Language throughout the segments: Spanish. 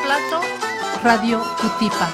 plato, Radio Cutipa.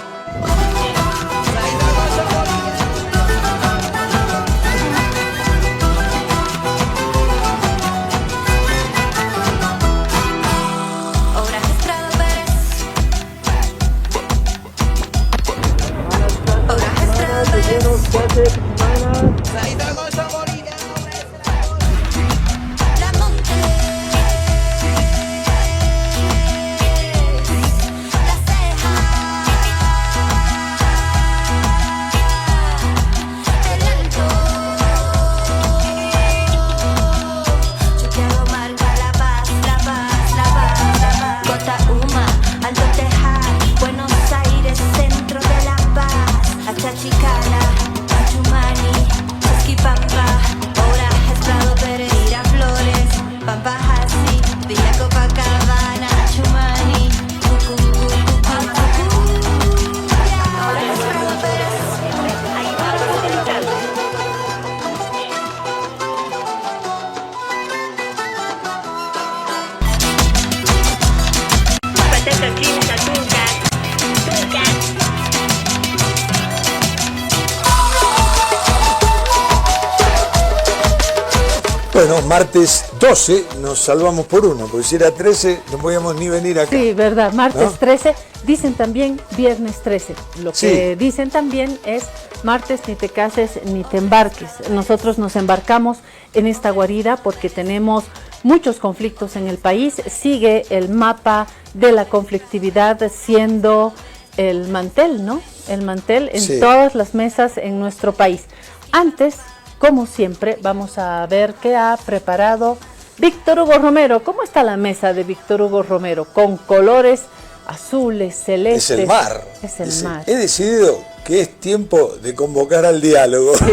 Bueno, martes 12 nos salvamos por uno, porque si era 13 no podíamos ni venir acá. Sí, verdad, martes, ¿no? 13, dicen también viernes 13. Lo que Sí. dicen también es martes ni te cases ni te embarques. Nosotros nos embarcamos en esta guarida porque tenemos muchos conflictos en el país. Sigue el mapa de la conflictividad siendo el mantel, ¿no? El mantel en Sí. todas las mesas en nuestro país. Antes, como siempre, vamos a ver qué ha preparado Víctor Hugo Romero. ¿Cómo está la mesa de Víctor Hugo Romero? Con colores azules, celestes. Es el mar. Es el Dice, mar. he decidido que es tiempo de convocar al diálogo. Sí.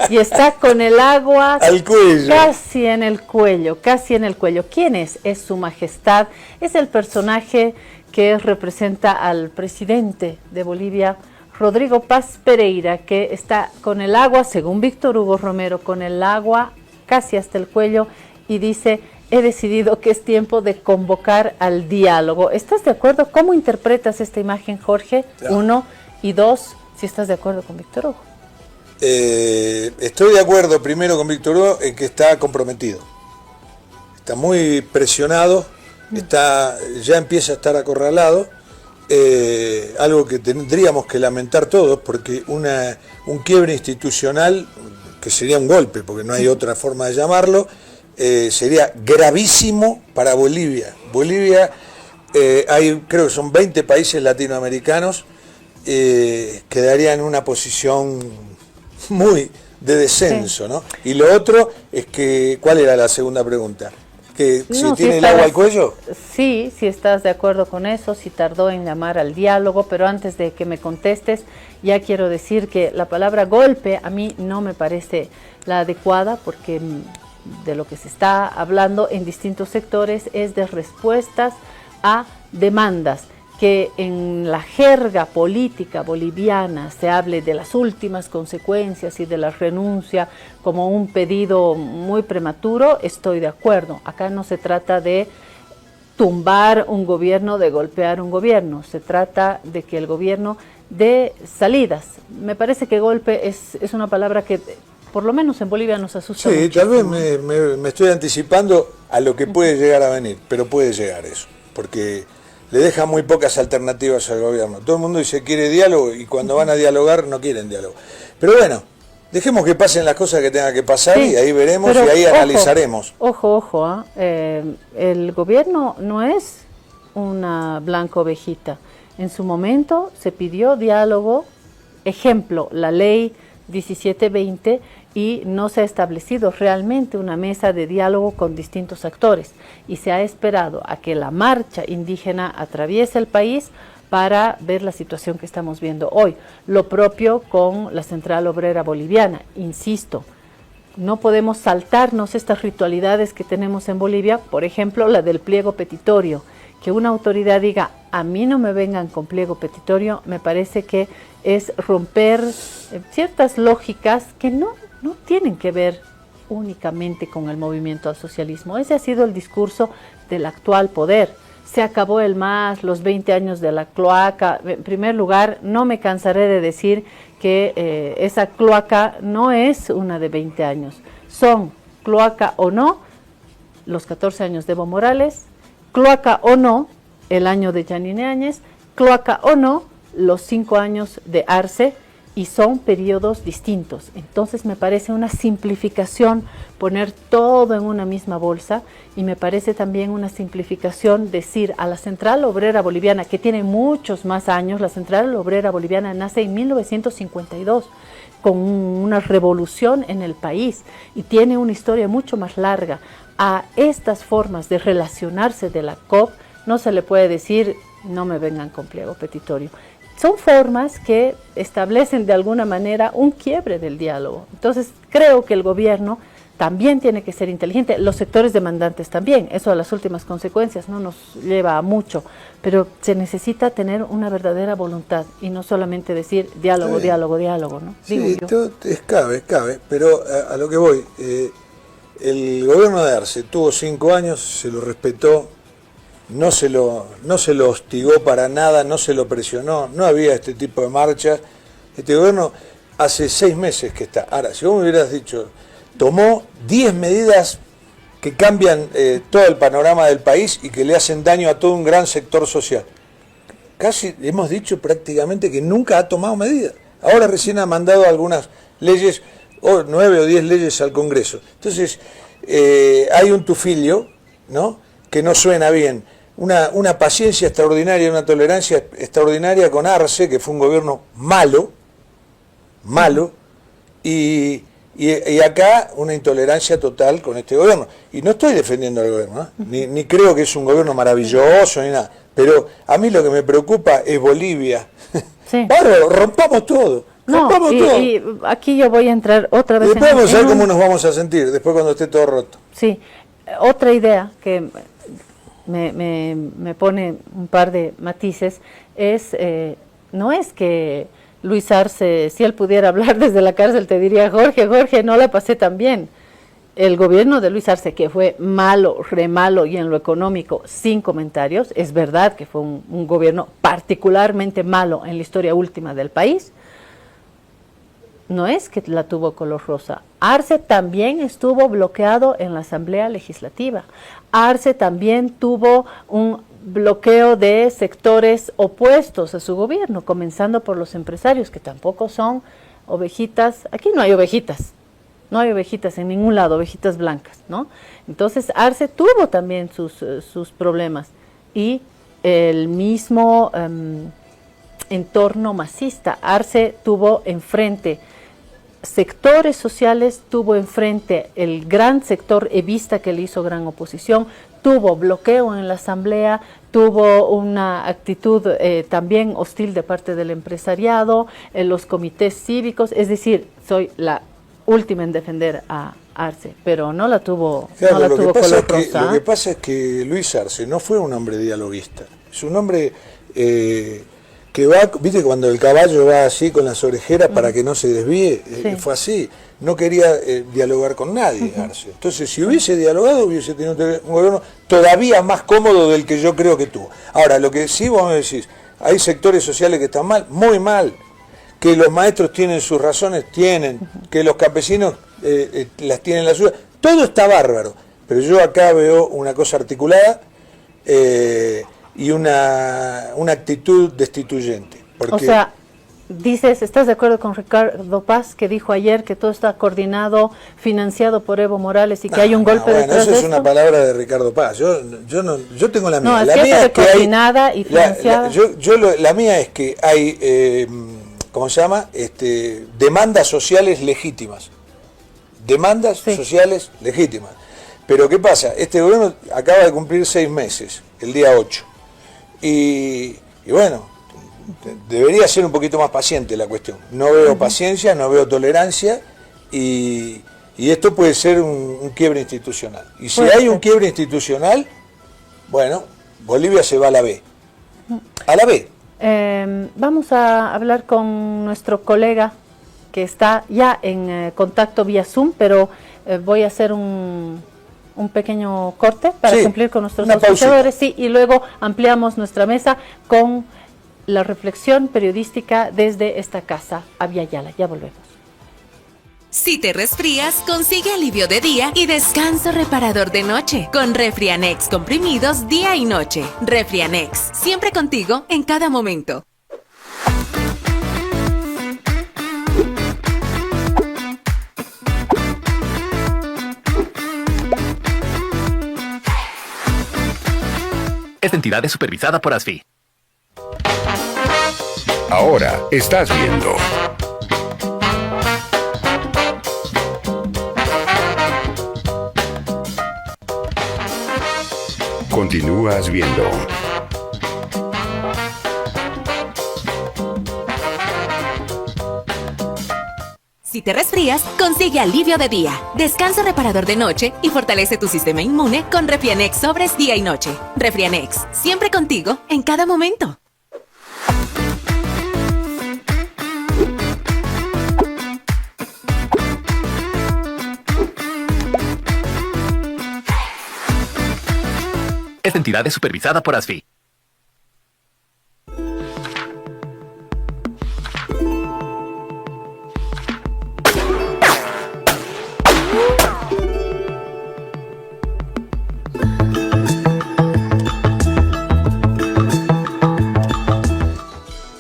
Y está con el agua al cuello. Casi en el cuello, casi en el cuello. ¿Quién es? Es su majestad. Es el personaje que representa al presidente de Bolivia, Rodrigo Paz Pereira, que está con el agua, según Víctor Hugo Romero, con el agua casi hasta el cuello y dice, he decidido que es tiempo de convocar al diálogo. ¿Estás de acuerdo? ¿Cómo interpretas esta imagen, Jorge? Claro. 1 y 2, si estás de acuerdo con Víctor Hugo. Estoy de acuerdo primero con Víctor Hugo en que está comprometido. Está muy presionado, ya empieza a estar acorralado. Algo que tendríamos que lamentar todos, porque un quiebre institucional, que sería un golpe, porque no hay otra forma de llamarlo, sería gravísimo para Bolivia. Bolivia, creo que son 20 países latinoamericanos, quedaría en una posición muy de descenso, sí. ¿No? Y lo otro es que, ¿cuál era la segunda pregunta? Que si no, tiene el agua al cuello. Sí, si estás de acuerdo con eso, si tardó en llamar al diálogo, pero antes de que me contestes, ya quiero decir que la palabra golpe a mí no me parece la adecuada, porque de lo que se está hablando en distintos sectores es de respuestas a demandas. Que en la jerga política boliviana se hable de las últimas consecuencias y de la renuncia como un pedido muy prematuro, estoy de acuerdo. Acá no se trata de tumbar un gobierno, de golpear un gobierno, se trata de que el gobierno dé salidas. Me parece que golpe es una palabra que por lo menos en Bolivia nos asusta mucho. Sí, tal vez me estoy anticipando a lo que puede llegar a venir, pero puede llegar eso, porque le deja muy pocas alternativas al gobierno. Todo el mundo dice quiere diálogo y cuando van a dialogar no quieren diálogo. Pero bueno, dejemos que pasen las cosas que tengan que pasar, sí, y ahí veremos y ahí analizaremos. Ojo, el gobierno no es una blanca ovejita. En su momento se pidió diálogo, ejemplo, la ley 1720, y no se ha establecido realmente una mesa de diálogo con distintos actores y se ha esperado a que la marcha indígena atraviese el país para ver la situación que estamos viendo hoy. Lo propio con la Central Obrera Boliviana, insisto, no podemos saltarnos estas ritualidades que tenemos en Bolivia, por ejemplo la del pliego petitorio, que una autoridad diga, a mí no me vengan con pliego petitorio, me parece que es romper ciertas lógicas que no tienen que ver únicamente con el movimiento al socialismo. Ese ha sido el discurso del actual poder. se acabó el MAS, los 20 años de la cloaca. En primer lugar, no me cansaré de decir que esa cloaca no es una de 20 años. Son cloaca o no, los 14 años de Evo Morales, cloaca o no, el año de Yanine Áñez, cloaca o no, los 5 años de Arce, y son periodos distintos. Entonces me parece una simplificación poner todo en una misma bolsa, y me parece también una simplificación decir a la Central Obrera Boliviana, que tiene muchos más años. La Central Obrera Boliviana nace en 1952, con una revolución en el país, y tiene una historia mucho más larga. A estas formas de relacionarse de la COP no se le puede decir, no me vengan con pliego petitorio. Son formas que establecen de alguna manera un quiebre del diálogo. Entonces creo que el gobierno también tiene que ser inteligente, los sectores demandantes también. Eso a las últimas consecuencias no nos lleva a mucho, pero se necesita tener una verdadera voluntad y no solamente decir diálogo, diálogo, diálogo, ¿no? Sí, cabe, pero a lo que voy, el gobierno de Arce tuvo 5 años, se lo respetó, no se lo hostigó para nada, no se lo presionó, no había este tipo de marchas. Este gobierno hace 6 meses que está. Ahora, si vos me hubieras dicho, tomó 10 medidas que cambian todo el panorama del país y que le hacen daño a todo un gran sector social. Casi hemos dicho prácticamente que nunca ha tomado medidas. Ahora recién ha mandado algunas leyes, 9 o 10 leyes al Congreso. Entonces, hay un tufillo, ¿no?, que no suena bien. Una paciencia extraordinaria, una tolerancia extraordinaria con Arce, que fue un gobierno malo, y acá una intolerancia total con este gobierno. Y no estoy defendiendo al gobierno, ¿eh? ni creo que es un gobierno maravilloso, ni nada. Pero a mí lo que me preocupa es Bolivia. Sí. Bárbaro, rompamos todo. Rompamos todo. Y aquí yo voy a entrar otra vez. Y después vamos a ver cómo nos vamos a sentir, después cuando esté todo roto. Sí, otra idea que me pone un par de matices es, no es que Luis Arce, si él pudiera hablar desde la cárcel, te diría, Jorge, no la pasé tan bien. El gobierno de Luis Arce, que fue malo, re malo, y en lo económico sin comentarios, es verdad que fue un gobierno particularmente malo en la historia última del país. No es que la tuvo color rosa. Arce también estuvo bloqueado en la Asamblea Legislativa. Arce también tuvo un bloqueo de sectores opuestos a su gobierno, comenzando por los empresarios, que tampoco son ovejitas. Aquí no hay ovejitas. No hay ovejitas en ningún lado, ovejitas blancas, ¿no? Entonces Arce tuvo también sus problemas. Y el mismo entorno masista. Arce tuvo enfrente sectores sociales, tuvo enfrente el gran sector evista que le hizo gran oposición, tuvo bloqueo en la asamblea, tuvo una actitud también hostil de parte del empresariado, en los comités cívicos. Es decir, soy la última en defender a Arce, pero no la tuvo, claro, no la tuvo color rosa. Lo que pasa es que Luis Arce no fue un hombre dialoguista, es un hombre que va, viste, cuando el caballo va así con las orejeras para que no se desvíe, sí. Fue así, no quería dialogar con nadie, Arce. Entonces, si hubiese dialogado, hubiese tenido un gobierno todavía más cómodo del que yo creo que tuvo. Ahora, lo que sí vos me decís, hay sectores sociales que están mal, muy mal, que los maestros tienen sus razones, que los campesinos las tienen las suyas, todo está bárbaro, pero yo acá veo una cosa articulada, y una actitud destituyente. Porque, o sea, dices, ¿estás de acuerdo con Ricardo Paz, que dijo ayer que todo está coordinado, financiado por Evo Morales y que hay un golpe detrás de eso? Eso es una palabra de Ricardo Paz. Yo tengo la mía. No, la mía es que coordinada y financiada. La mía es que hay, ¿cómo se llama? Demandas sociales legítimas. Demandas sociales legítimas. Pero ¿qué pasa? Este gobierno acaba de cumplir 6 meses, el día 8. Y bueno, debería ser un poquito más paciente la cuestión. No veo paciencia, no veo tolerancia, y esto puede ser un quiebre institucional. Y si hay un quiebre institucional, bueno, Bolivia se va a la B. A la B. Vamos a hablar con nuestro colega que está ya en contacto vía Zoom, pero voy a hacer un un pequeño corte para Sí, cumplir con nuestros una auspiciadores, sí, y luego ampliamos nuestra mesa con la reflexión periodística desde esta casa, Abya Yala. Ya volvemos. Si te resfrías, consigue alivio de día y descanso reparador de noche con Refrianex comprimidos día y noche. Refrianex, siempre contigo en cada momento. Esta entidad es supervisada por ASFI. Ahora estás viendo. Continúas viendo. Si te resfrías, consigue alivio de día, descanso reparador de noche y fortalece tu sistema inmune con Refrianex sobres día y noche. Refrianex, siempre contigo en cada momento. Esta entidad es supervisada por ASFI.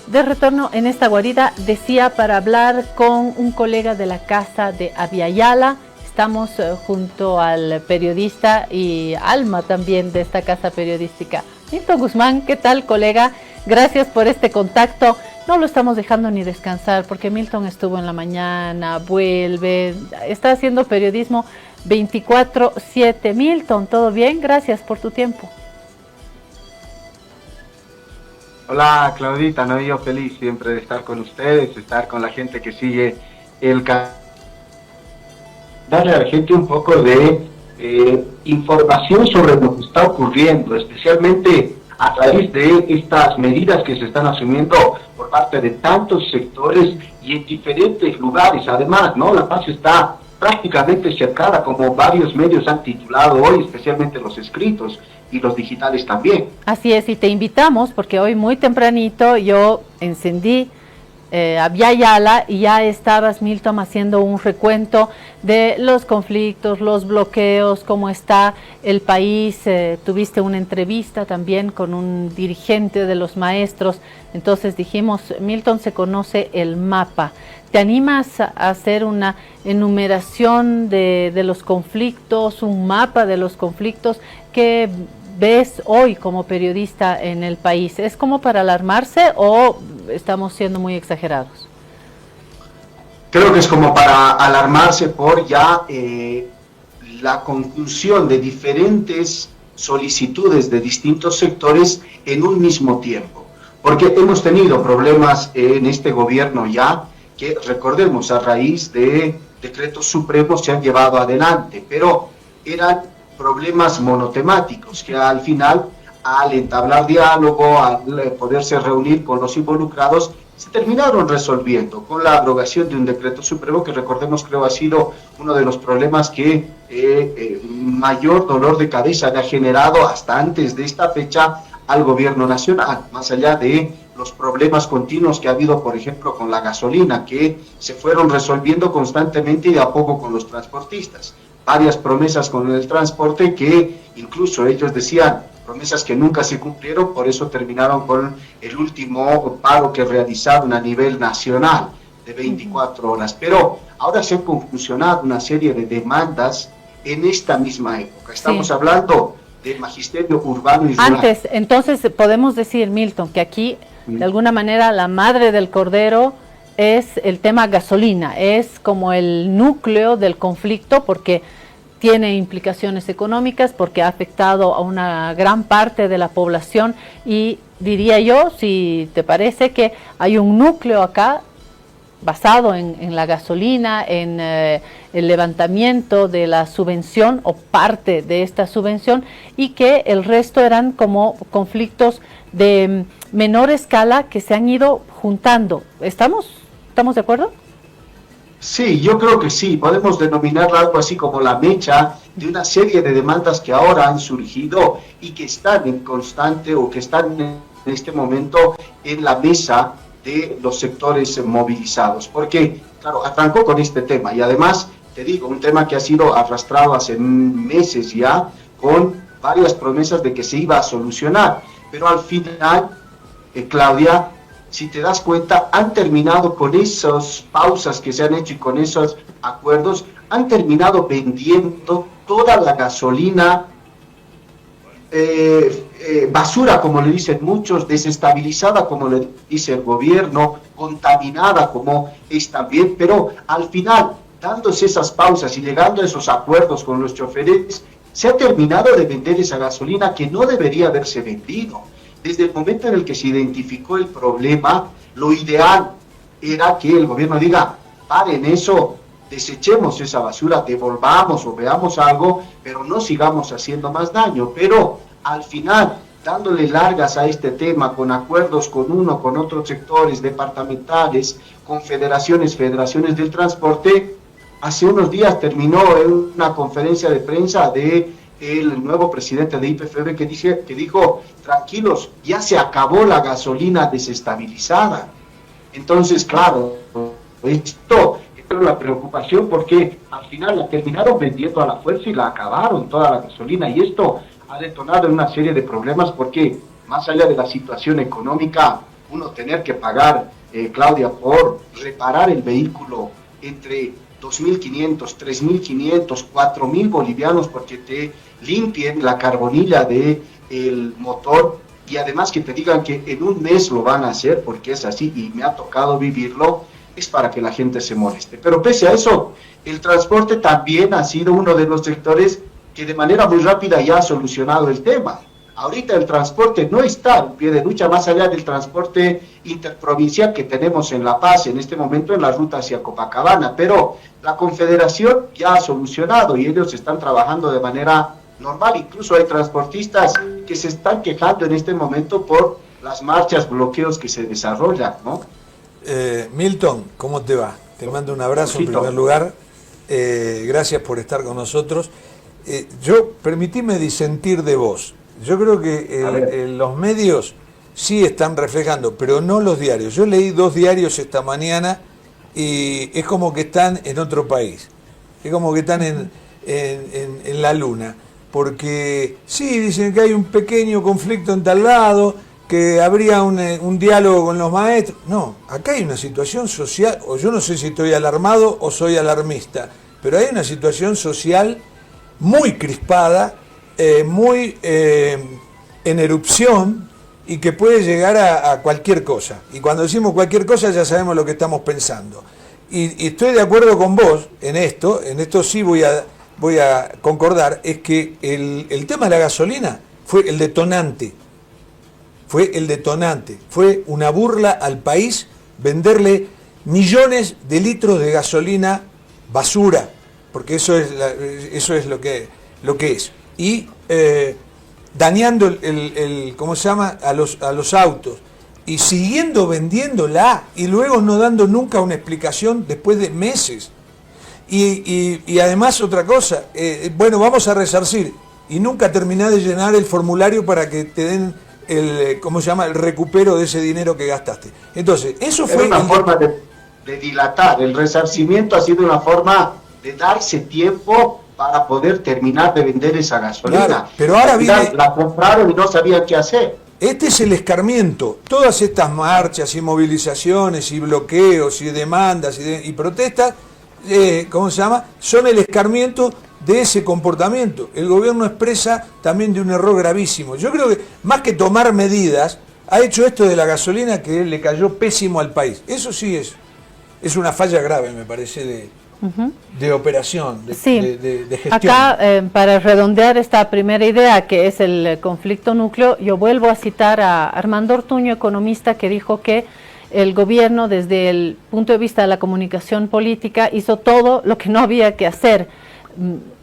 De retorno en esta guarida, decía, para hablar con un colega de la casa de Abya Yala. Estamos junto al periodista y alma también de esta casa periodística, Milton Guzmán. ¿Qué tal, colega? Gracias por este contacto. No lo estamos dejando ni descansar porque Milton estuvo en la mañana, vuelve, está haciendo periodismo 24/7. Milton, ¿todo bien? Gracias por tu tiempo. Hola Claudita, no, yo feliz siempre de estar con ustedes, estar con la gente que sigue el canal, darle a la gente un poco de información sobre lo que está ocurriendo, especialmente a raíz de estas medidas que se están asumiendo por parte de tantos sectores y en diferentes lugares. Además, ¿no? La paz está prácticamente cercada, como varios medios han titulado hoy, especialmente los escritos y los digitales también. Así es, y te invitamos porque hoy muy tempranito yo encendí Abya Yala y ya estabas, Milton, haciendo un recuento de los conflictos, los bloqueos, cómo está el país. Tuviste una entrevista también con un dirigente de los maestros. Entonces dijimos, Milton se conoce el mapa. ¿Te animas a hacer una enumeración de los conflictos, un mapa de los conflictos que ves hoy como periodista en el país? ¿Es como para alarmarse o estamos siendo muy exagerados? Creo que es como para alarmarse por ya la conclusión de diferentes solicitudes de distintos sectores en un mismo tiempo. Porque hemos tenido problemas en este gobierno ya, que recordemos, a raíz de decretos supremos se han llevado adelante, pero eran problemas monotemáticos que al final, al entablar diálogo, al poderse reunir con los involucrados, se terminaron resolviendo con la abrogación de un decreto supremo que, recordemos, creo ha sido uno de los problemas que mayor dolor de cabeza le ha generado hasta antes de esta fecha al gobierno nacional, más allá de los problemas continuos que ha habido, por ejemplo, con la gasolina, que se fueron resolviendo constantemente y de a poco con los transportistas. Varias promesas con el transporte que incluso ellos decían, promesas que nunca se cumplieron, por eso terminaron con el último paro que realizaron a nivel nacional de 24 horas. Pero ahora se han conclusionado una serie de demandas en esta misma época. Estamos hablando del magisterio urbano y rural. Antes, entonces podemos decir, Milton, que aquí de alguna manera la madre del cordero es el tema gasolina, es como el núcleo del conflicto porque tiene implicaciones económicas, porque ha afectado a una gran parte de la población y diría yo, si te parece, que hay un núcleo acá basado en la gasolina, en el levantamiento de la subvención o parte de esta subvención y que el resto eran como conflictos de menor escala que se han ido juntando. ¿Estamos de acuerdo? Sí, yo creo que sí, podemos denominarla algo así como la mecha de una serie de demandas que ahora han surgido y que están en constante o que están en este momento en la mesa de los sectores movilizados. Porque, claro, arrancó con este tema y además, te digo, un tema que ha sido arrastrado hace meses ya con varias promesas de que se iba a solucionar, pero al final, Claudia, si te das cuenta, han terminado con esas pausas que se han hecho y con esos acuerdos, han terminado vendiendo toda la gasolina basura, como le dicen muchos, desestabilizada, como le dice el gobierno, contaminada, como es también, pero al final, dándose esas pausas y llegando a esos acuerdos con los choferes, se ha terminado de vender esa gasolina que no debería haberse vendido. Desde el momento en el que se identificó el problema, lo ideal era que el gobierno diga, paren eso, desechemos esa basura, devolvamos o veamos algo, pero no sigamos haciendo más daño. Pero al final, dándole largas a este tema, con acuerdos con uno, con otros sectores departamentales, con federaciones del transporte, hace unos días terminó en una conferencia de prensa de el nuevo presidente de YPF que dijo, tranquilos, ya se acabó la gasolina desestabilizada. Entonces, claro, esto es una preocupación porque al final la terminaron vendiendo a la fuerza y la acabaron toda la gasolina, y esto ha detonado en una serie de problemas porque más allá de la situación económica, uno tener que pagar, Claudia, por reparar el vehículo entre 2.500, 3.500, 4.000 bolivianos porque te limpien la carbonilla del motor, y además que te digan que en un mes lo van a hacer, porque es así y me ha tocado vivirlo, es para que la gente se moleste. Pero pese a eso, el transporte también ha sido uno de los sectores que de manera muy rápida ya ha solucionado el tema. Ahorita el transporte no está en pie de lucha, más allá del transporte interprovincial que tenemos en La Paz, en este momento en la ruta hacia Copacabana, pero la Confederación ya ha solucionado y ellos están trabajando de manera normal. Incluso hay transportistas que se están quejando en este momento por las marchas, bloqueos que se desarrollan, ¿no? Milton, ¿cómo te va? Te mando un abrazo en primer lugar. Gracias por estar con nosotros. Permitime disentir de vos. Yo creo que los medios sí están reflejando, pero no los diarios. Yo leí 2 diarios esta mañana y es como que están en otro país. Es como que están en la luna. Porque sí, dicen que hay un pequeño conflicto en tal lado, que habría un diálogo con los maestros. No, acá hay una situación social, o yo no sé si estoy alarmado o soy alarmista, pero hay una situación social muy crispada, muy en erupción, y que puede llegar a cualquier cosa. Y cuando decimos cualquier cosa ya sabemos lo que estamos pensando. Y estoy de acuerdo con vos en esto sí voy a concordar, es que el tema de la gasolina fue el detonante. Fue una burla al país venderle millones de litros de gasolina basura, porque eso es lo que es. Y dañando ¿cómo se llama? A los autos. Y siguiendo vendiéndola y luego no dando nunca una explicación después de meses. Y además otra cosa, bueno, vamos a resarcir, y nunca terminás de llenar el formulario para que te den ¿cómo se llama? El recupero de ese dinero que gastaste. Entonces, eso fue una forma de dilatar. El resarcimiento ha sido una forma de darse tiempo para poder terminar de vender esa gasolina. Claro, pero ahora la compraron y no sabían qué hacer. Este es el escarmiento. Todas estas marchas y movilizaciones y bloqueos y demandas y protestas, ¿cómo se llama? Son el escarmiento de ese comportamiento. El gobierno expresa también de un error gravísimo. Yo creo que más que tomar medidas, ha hecho esto de la gasolina que le cayó pésimo al país. Eso sí es una falla grave, me parece, de operación, de gestión. Acá, para redondear esta primera idea, que es el conflicto núcleo, yo vuelvo a citar a Armando Ortuño, economista, que dijo que el gobierno, desde el punto de vista de la comunicación política, hizo todo lo que no había que hacer.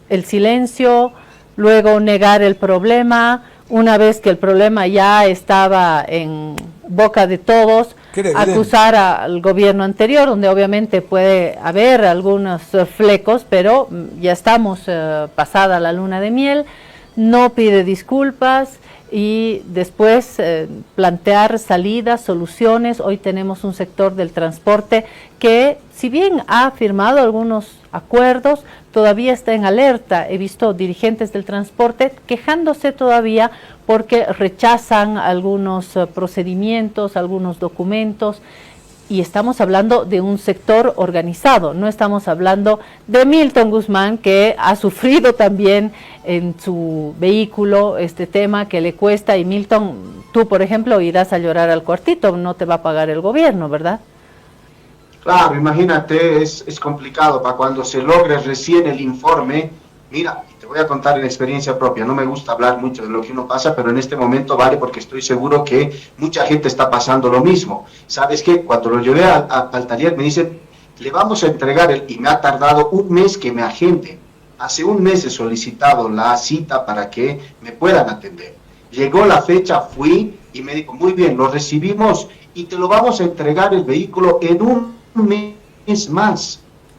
El silencio, luego negar el problema, una vez que el problema ya estaba en boca de todos, acusar al gobierno anterior, donde obviamente puede haber algunos flecos, pero ya estamos pasada la luna de miel, no pide disculpas y después plantear salidas, soluciones. Hoy tenemos un sector del transporte que, si bien ha firmado algunos acuerdos, todavía está en alerta. He visto dirigentes del transporte quejándose todavía porque rechazan algunos procedimientos, algunos documentos, y estamos hablando de un sector organizado, no estamos hablando de Milton Guzmán, que ha sufrido también en su vehículo este tema que le cuesta, y Milton, tú por ejemplo irás a llorar al cuartito, no te va a pagar el gobierno, ¿verdad? Claro, imagínate, es complicado para cuando se logre recién el informe. Mira, te voy a contar en experiencia propia, no me gusta hablar mucho de lo que uno pasa, pero en este momento vale porque estoy seguro que mucha gente está pasando lo mismo. ¿Sabes qué? Cuando lo llevé al taller me dicen, le vamos a entregar, y me ha tardado un mes que me agenden. Hace un mes he solicitado la cita para que me puedan atender. Llegó la fecha, fui y me dijo, muy bien, lo recibimos y te lo vamos a entregar el vehículo en un mes más.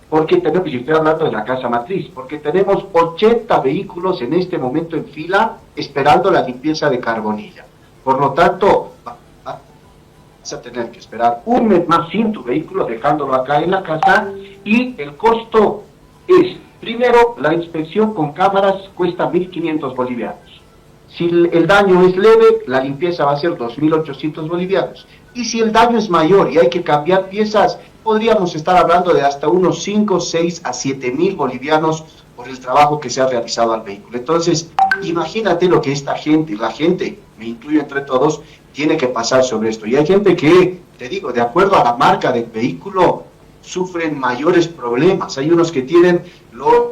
Porque tenemos, y estoy hablando de la casa matriz, porque tenemos 80 vehículos en este momento en fila esperando la limpieza de carbonilla. Por lo tanto, vas a tener que esperar un mes más sin tu vehículo, dejándolo acá en la casa, y el costo es, primero, la inspección con cámaras cuesta 1.500 bolivianos. Si el daño es leve, la limpieza va a ser 2.800 bolivianos. Y si el daño es mayor y hay que cambiar piezas, podríamos estar hablando de hasta unos 5, 6 a 7.000 bolivianos por el trabajo que se ha realizado al vehículo. Entonces, imagínate lo que esta gente, la gente, me incluyo entre todos, tiene que pasar sobre esto. Y hay gente que, te digo, de acuerdo a la marca del vehículo, sufren mayores problemas. Hay unos que tienen los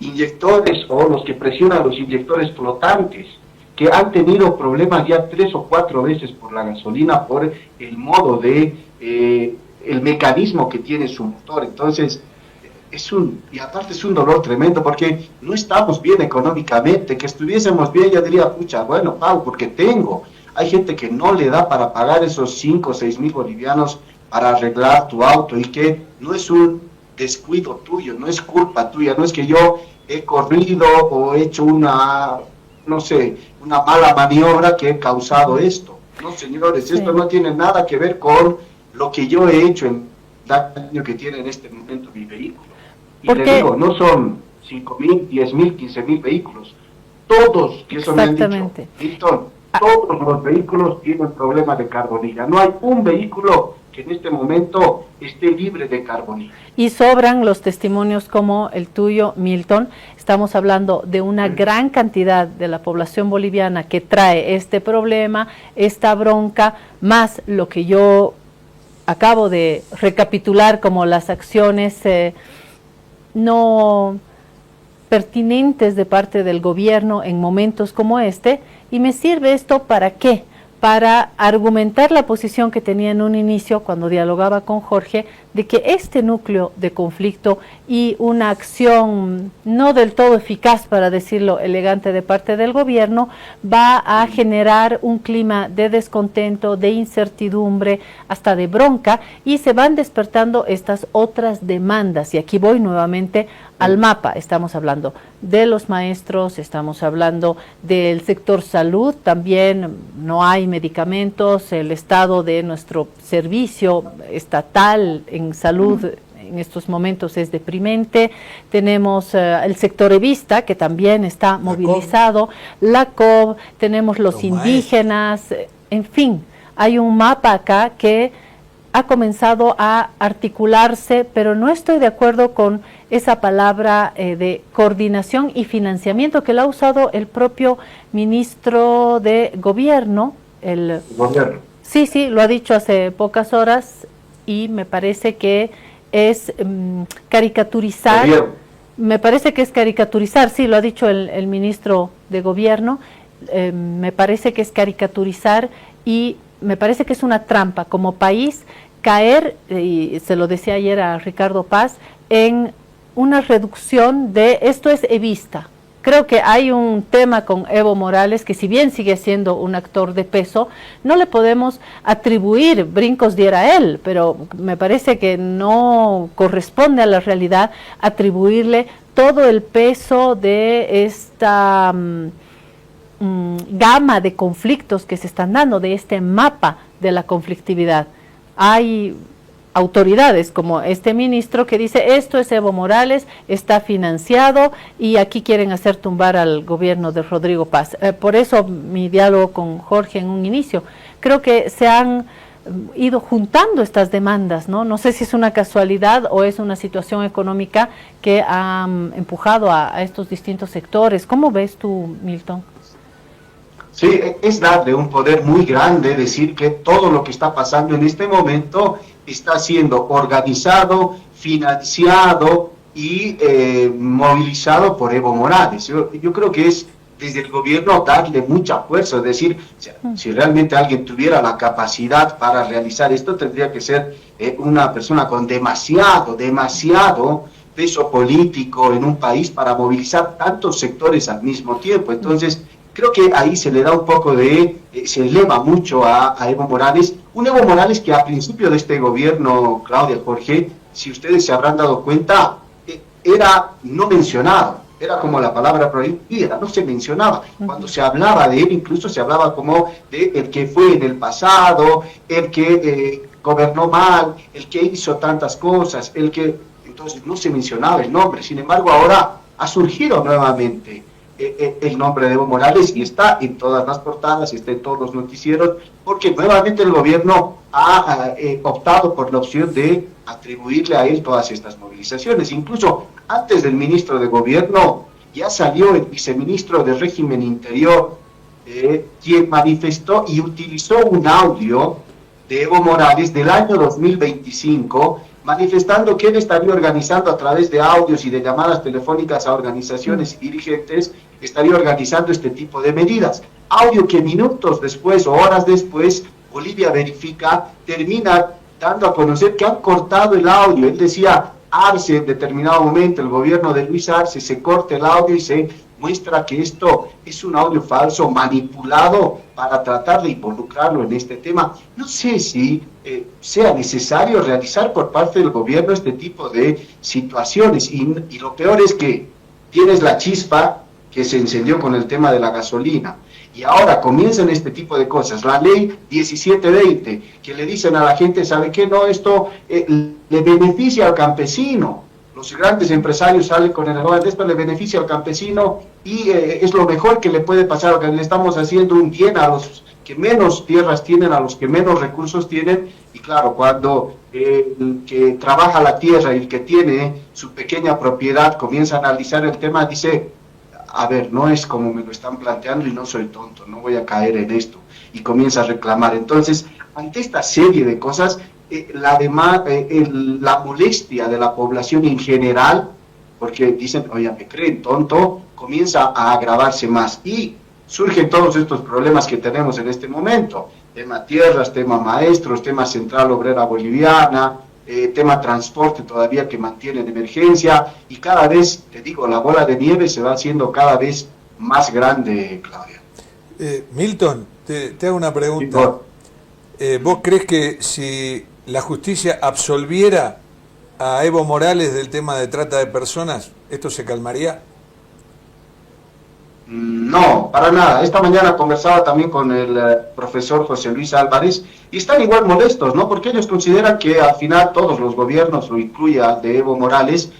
inyectores o los que presionan los inyectores flotantes, que han tenido problemas ya 3 o 4 veces por la gasolina, por el modo de, el mecanismo que tiene su motor. Entonces, y aparte es un dolor tremendo, porque no estamos bien económicamente. Que estuviésemos bien, ya diría, pucha, bueno, pago porque tengo. Hay gente que no le da para pagar esos 5 o 6 mil bolivianos para arreglar tu auto, y que no es un descuido tuyo, no es culpa tuya, no es que yo he corrido o he hecho una mala maniobra que he causado esto. No, señores, esto no tiene nada que ver con lo que yo he hecho, en el daño que tiene en este momento mi vehículo. Y le digo, no son 5.000, 10.000, 15.000 vehículos. Todos, que eso me han dicho, Milton, todos los vehículos tienen problemas de carbonilla. No hay un vehículo que en este momento esté libre de carbonilla. Y sobran los testimonios como el tuyo, Milton. Estamos hablando de una gran cantidad de la población boliviana que trae este problema, esta bronca, más lo que yo acabo de recapitular como las acciones no pertinentes de parte del gobierno en momentos como este. Y me sirve esto ¿para qué? Para argumentar la posición que tenía en un inicio cuando dialogaba con Jorge, de que este núcleo de conflicto y una acción no del todo eficaz, para decirlo elegante, de parte del gobierno, va a generar un clima de descontento, de incertidumbre, hasta de bronca, y se van despertando estas otras demandas. Y aquí voy nuevamente al mapa. Estamos hablando de los maestros, estamos hablando del sector salud, también no hay medicamentos, el estado de nuestro servicio estatal en salud en estos momentos es deprimente. Tenemos el sector evista, que también está movilizado, la COB, tenemos los indígenas, en fin, hay un mapa acá que ha comenzado a articularse, pero no estoy de acuerdo con esa palabra de coordinación y financiamiento que la ha usado el propio ministro de Gobierno. Gobierno. Sí, lo ha dicho hace pocas horas, y me parece que es caricaturizar. Gobierno. Me parece que es caricaturizar, sí, lo ha dicho el ministro de Gobierno, me parece que es caricaturizar, y me parece que es una trampa como país caer, y se lo decía ayer a Ricardo Paz, en una reducción de esto es evista, creo que hay un tema con Evo Morales que, si bien sigue siendo un actor de peso, no le podemos atribuir brincos diera él, pero me parece que no corresponde a la realidad atribuirle todo el peso de esta gama de conflictos que se están dando, de este mapa de la conflictividad. Hay autoridades como este ministro que dice esto es Evo Morales, está financiado y aquí quieren hacer tumbar al gobierno de Rodrigo Paz. Por eso mi diálogo con Jorge en un inicio, creo que se han ido juntando estas demandas, ¿no? No sé si es una casualidad o es una situación económica que ha empujado a estos distintos sectores. ¿Cómo ves tú, Milton? Sí, es darle un poder muy grande decir que todo lo que está pasando en este momento está siendo organizado, financiado y movilizado por Evo Morales. Yo creo que es desde el gobierno darle mucha fuerza, es decir, si realmente alguien tuviera la capacidad para realizar esto, tendría que ser una persona con demasiado peso político en un país para movilizar tantos sectores al mismo tiempo. Entonces, creo que ahí se le da un poco se eleva mucho a Evo Morales, un Evo Morales que a principio de este gobierno, Claudia, Jorge, si ustedes se habrán dado cuenta, era no mencionado, era como la palabra prohibida, no se mencionaba. Cuando se hablaba de él, incluso se hablaba como de el que fue en el pasado, el que gobernó mal, el que hizo tantas cosas, entonces no se mencionaba el nombre. Sin embargo, ahora ha surgido nuevamente el nombre de Evo Morales y está en todas las portadas, está en todos los noticieros, porque nuevamente el gobierno ha optado por la opción de atribuirle a él todas estas movilizaciones. Incluso antes del ministro de gobierno ya salió el viceministro de régimen interior, quien manifestó y utilizó un audio de Evo Morales del año 2025, manifestando que él estaría organizando a través de audios y de llamadas telefónicas a organizaciones y dirigentes, estaría organizando este tipo de medidas. Audio que minutos después o horas después, Bolivia Verifica termina dando a conocer que han cortado el audio. Él decía, Arce, en determinado momento, el gobierno de Luis Arce, se corta el audio y se muestra que esto es un audio falso, manipulado para tratar de involucrarlo en este tema. No sé si sea necesario realizar por parte del gobierno este tipo de situaciones. Y lo peor es que tienes la chispa que se encendió con el tema de la gasolina. Y ahora comienzan este tipo de cosas. La ley 1720, que le dicen a la gente, ¿sabe qué? No, esto le beneficia al campesino. Los grandes empresarios salen con el eslogan, esto le beneficia al campesino y es lo mejor que le puede pasar, que le estamos haciendo un bien a los que menos tierras tienen, a los que menos recursos tienen. Y claro, cuando el que trabaja la tierra y el que tiene su pequeña propiedad comienza a analizar el tema, dice, a ver, no es como me lo están planteando y no soy tonto, no voy a caer en esto. Y comienza a reclamar. Entonces, ante esta serie de cosas, la molestia de la población en general, porque dicen, oye, me creen tonto, comienza a agravarse más y surgen todos estos problemas que tenemos en este momento, tema tierras, tema maestros, tema central obrera boliviana, tema transporte todavía que mantiene en emergencia y cada vez, te digo, la bola de nieve se va haciendo cada vez más grande, Claudia. Milton, te hago una pregunta. ¿Vos crees que si la justicia absolviera a Evo Morales del tema de trata de personas, esto se calmaría? No, para nada. Esta mañana conversaba también con el profesor José Luis Álvarez y están igual molestos, ¿no? Porque ellos consideran que al final todos los gobiernos, lo incluye al de Evo Morales,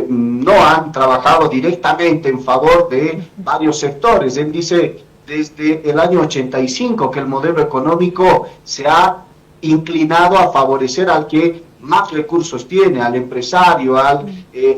no han trabajado directamente en favor de varios sectores. Él dice desde el año 85 que el modelo económico se ha inclinado a favorecer al que más recursos tiene, al empresario, al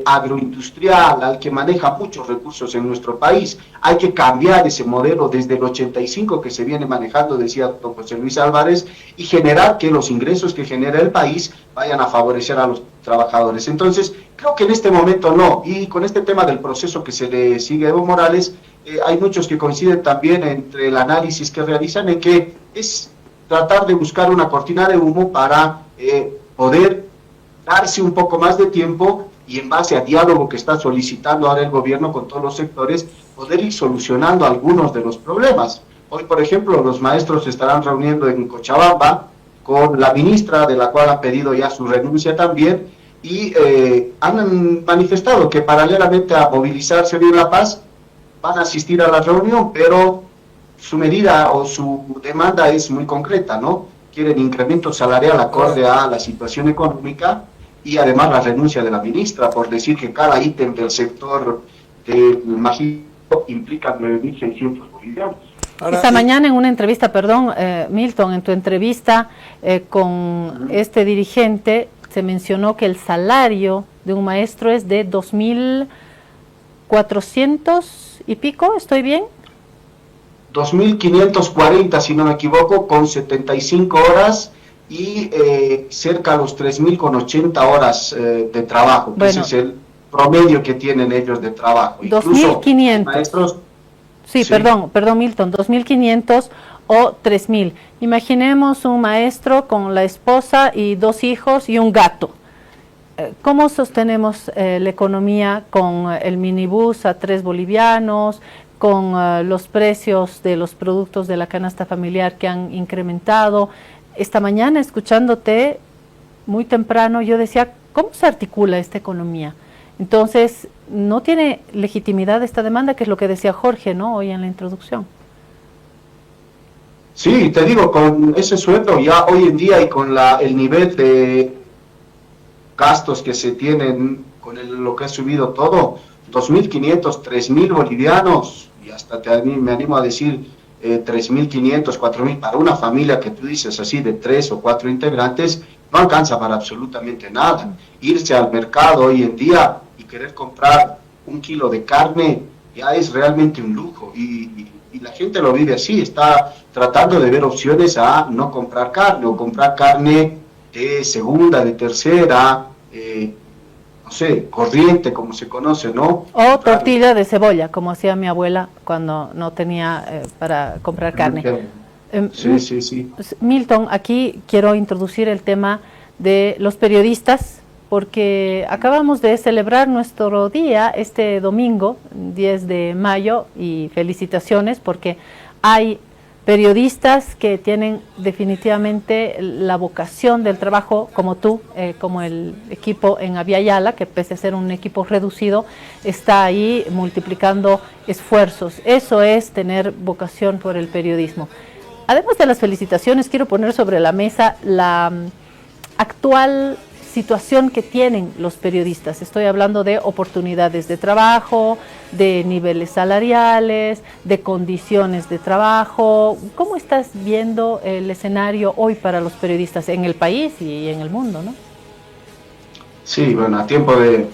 agroindustrial, al que maneja muchos recursos en nuestro país. Hay que cambiar ese modelo desde el 85 que se viene manejando, decía don José Luis Álvarez, y generar que los ingresos que genera el país vayan a favorecer a los trabajadores. Entonces, creo que en este momento no, y con este tema del proceso que se le sigue a Evo Morales, hay muchos que coinciden también entre el análisis que realizan en que es tratar de buscar una cortina de humo para poder darse un poco más de tiempo y en base a diálogo que está solicitando ahora el gobierno con todos los sectores, poder ir solucionando algunos de los problemas. Hoy, por ejemplo, los maestros se estarán reuniendo en Cochabamba con la ministra, de la cual han pedido ya su renuncia también, y han manifestado que paralelamente a movilizarse hoy en La Paz, van a asistir a la reunión, pero su medida o su demanda es muy concreta, ¿no? Quieren incremento salarial acorde a la situación económica y además la renuncia de la ministra por decir que cada ítem del sector del magistrado implica 9.600 bolivianos. Esta mañana en una entrevista, perdón, Milton, en tu entrevista con este dirigente, se mencionó que el salario de un maestro es de 2.400 y pico, ¿estoy bien? 2.540, si no me equivoco, con 75 horas y cerca a los 3.000 con 80 horas de trabajo. Bueno, ese es el promedio que tienen ellos de trabajo. 2.500. Maestros. Sí, sí. Perdón, Milton, 2.500 o 3.000. Imaginemos un maestro con la esposa y 2 hijos y un gato. ¿Cómo sostenemos la economía con el minibús a 3 bolivianos, con los precios de los productos de la canasta familiar que han incrementado? Esta mañana, escuchándote muy temprano, yo decía, ¿cómo se articula esta economía? Entonces, no tiene legitimidad esta demanda, que es lo que decía Jorge, ¿no?, hoy en la introducción. Sí, te digo, con ese sueldo ya hoy en día y con el nivel de gastos que se tienen, con lo que ha subido todo, 2.500, 3.000 bolivianos, y hasta me animo a decir 3.500, 4.000, para una familia que tú dices así de 3 o 4 integrantes, no alcanza para absolutamente nada. Irse al mercado hoy en día y querer comprar 1 kilo de carne ya es realmente un lujo, y la gente lo vive así, está tratando de ver opciones a no comprar carne, o comprar carne de segunda, de tercera, no sé, corriente, como se conoce, ¿no? O tortilla de cebolla, como hacía mi abuela cuando no tenía para comprar carne. Sí. Milton, aquí quiero introducir el tema de los periodistas, porque acabamos de celebrar nuestro día este domingo, 10 de mayo, y felicitaciones porque hay periodistas que tienen definitivamente la vocación del trabajo, como tú, como el equipo en Aviala, que pese a ser un equipo reducido, está ahí multiplicando esfuerzos. Eso es tener vocación por el periodismo. Además de las felicitaciones, quiero poner sobre la mesa la actual situación que tienen los periodistas. Estoy hablando de oportunidades de trabajo, de niveles salariales, de condiciones de trabajo. ¿Cómo estás viendo el escenario hoy para los periodistas en el país y en el mundo, no? Sí, bueno, a tiempo de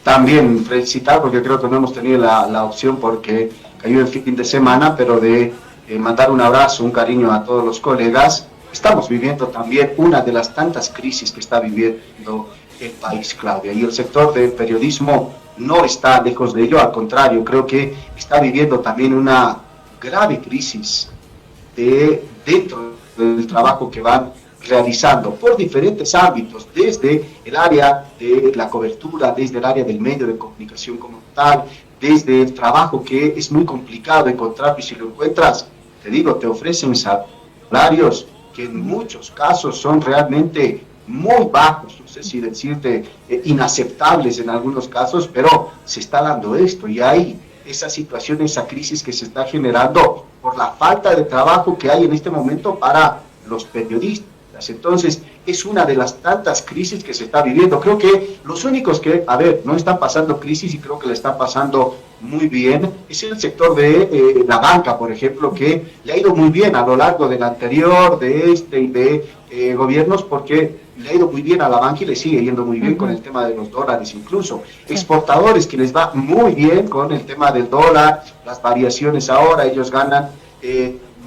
también felicitar, porque creo que no hemos tenido la opción porque cayó el fin de semana, pero de mandar un abrazo, un cariño a todos los colegas. Estamos viviendo también una de las tantas crisis que está viviendo el país, Claudia, y el sector del periodismo no está lejos de ello, al contrario, creo que está viviendo también una grave crisis dentro del trabajo que van realizando por diferentes ámbitos, desde el área de la cobertura, desde el área del medio de comunicación como tal, desde el trabajo que es muy complicado encontrar, y si lo encuentras, te digo, te ofrecen salarios que en muchos casos son realmente muy bajos, no sé si decirte inaceptables en algunos casos, pero se está dando esto y hay esa situación, esa crisis que se está generando por la falta de trabajo que hay en este momento para los periodistas. Entonces, es una de las tantas crisis que se está viviendo. Creo que los únicos que, no están pasando crisis, y creo que le están pasando muy bien, es el sector de la banca, por ejemplo, que le ha ido muy bien a lo largo del anterior, de este y de gobiernos, porque le ha ido muy bien a la banca y le sigue yendo muy bien con el tema de los dólares incluso. Exportadores que les va muy bien con el tema del dólar, las variaciones ahora, ellos ganan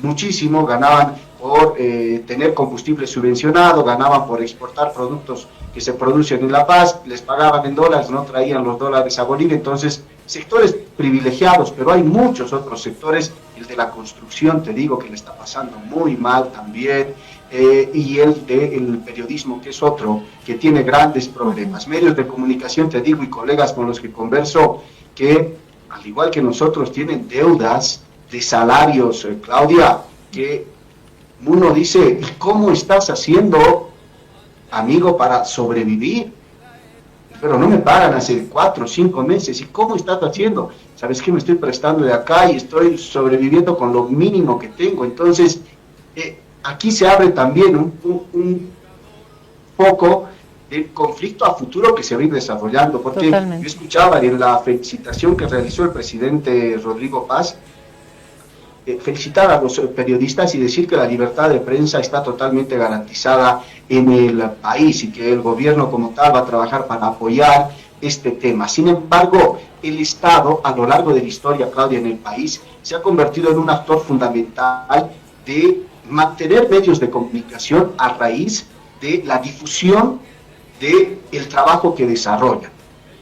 muchísimo, ganaban por tener combustible subvencionado, ganaban por exportar productos que se producen en La Paz, les pagaban en dólares, no traían los dólares a Bolivia. Entonces, sectores privilegiados, pero hay muchos otros sectores, el de la construcción, te digo que le está pasando muy mal también, y el del periodismo, que es otro, que tiene grandes problemas. Medios de comunicación, te digo, y colegas con los que converso, que al igual que nosotros tienen deudas de salarios, Claudia, que uno dice, ¿y cómo estás haciendo, amigo, para sobrevivir? Pero no me pagan hace 4 o 5 meses, ¿y cómo estás haciendo? ¿Sabes qué? Me estoy prestando de acá y estoy sobreviviendo con lo mínimo que tengo. Entonces, aquí se abre también un foco del conflicto a futuro que se va a ir desarrollando, porque Totalmente. yo escuchaba en la felicitación que realizó el presidente Rodrigo Paz, felicitar a los periodistas y decir que la libertad de prensa está totalmente garantizada en el país y que el gobierno como tal va a trabajar para apoyar este tema. Sin embargo, el Estado, a lo largo de la historia, Claudia, en el país, se ha convertido en un actor fundamental de mantener medios de comunicación a raíz de la difusión del trabajo que desarrollan.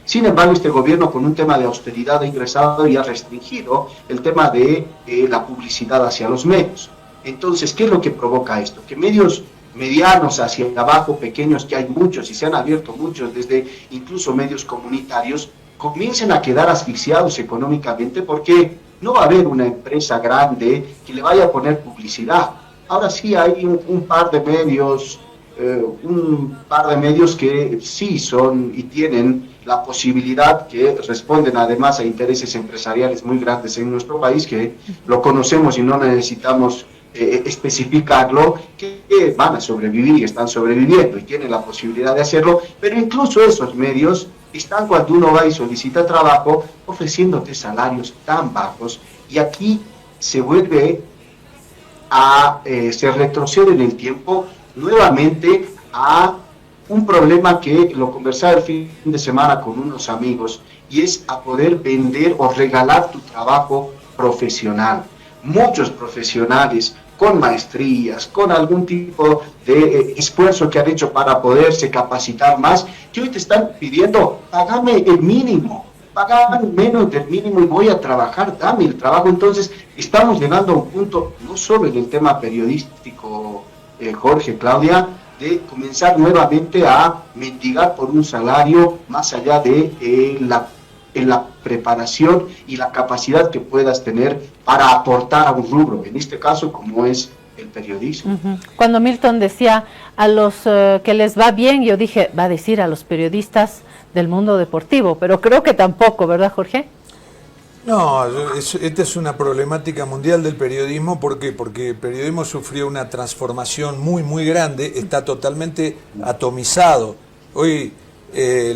Sin embargo, este gobierno, con un tema de austeridad, ha ingresado y ha restringido el tema de la publicidad hacia los medios. Entonces, ¿qué es lo que provoca esto? Que medios medianos hacia abajo, pequeños, que hay muchos y se han abierto muchos, desde incluso medios comunitarios, comiencen a quedar asfixiados económicamente porque no va a haber una empresa grande que le vaya a poner publicidad. Ahora sí hay un par de medios que sí son y tienen la posibilidad, que responden además a intereses empresariales muy grandes en nuestro país, que lo conocemos y no necesitamos especificarlo, que van a sobrevivir y están sobreviviendo y tienen la posibilidad de hacerlo, pero incluso esos medios están, cuando uno va y solicita trabajo, ofreciéndote salarios tan bajos, y aquí se vuelve se retrocede en el tiempo nuevamente a un problema que lo conversaba el fin de semana con unos amigos, y es a poder vender o regalar tu trabajo profesional. Muchos profesionales con maestrías, con algún tipo de esfuerzo que han hecho para poderse capacitar más, que hoy te están pidiendo, págame el mínimo, págame menos del mínimo y voy a trabajar, dame el trabajo. Entonces estamos llegando a un punto, no solo en el tema periodístico, Jorge, Claudia, de comenzar nuevamente a mendigar por un salario más allá de la preparación y la capacidad que puedas tener para aportar a un rubro, en este caso como es el periodismo. Cuando Milton decía a los que les va bien, yo dije, va a decir a los periodistas del mundo deportivo, pero creo que tampoco, ¿verdad, Jorge? No, esta es una problemática mundial del periodismo. ¿Por qué? Porque el periodismo sufrió una transformación muy, muy grande, está totalmente atomizado. Hoy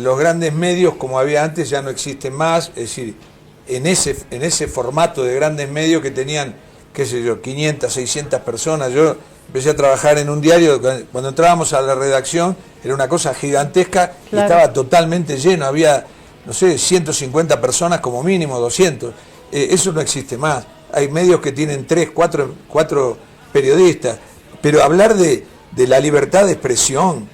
los grandes medios, como había antes, ya no existen más, es decir, en ese formato de grandes medios que tenían, qué sé yo, 500, 600 personas. Yo empecé a trabajar en un diario, cuando entrábamos a la redacción, era una cosa gigantesca, claro, y estaba totalmente lleno, había, no sé, 150 personas como mínimo, 200. Eso no existe más. Hay medios que tienen 3, 4 periodistas. Pero hablar de la libertad de expresión,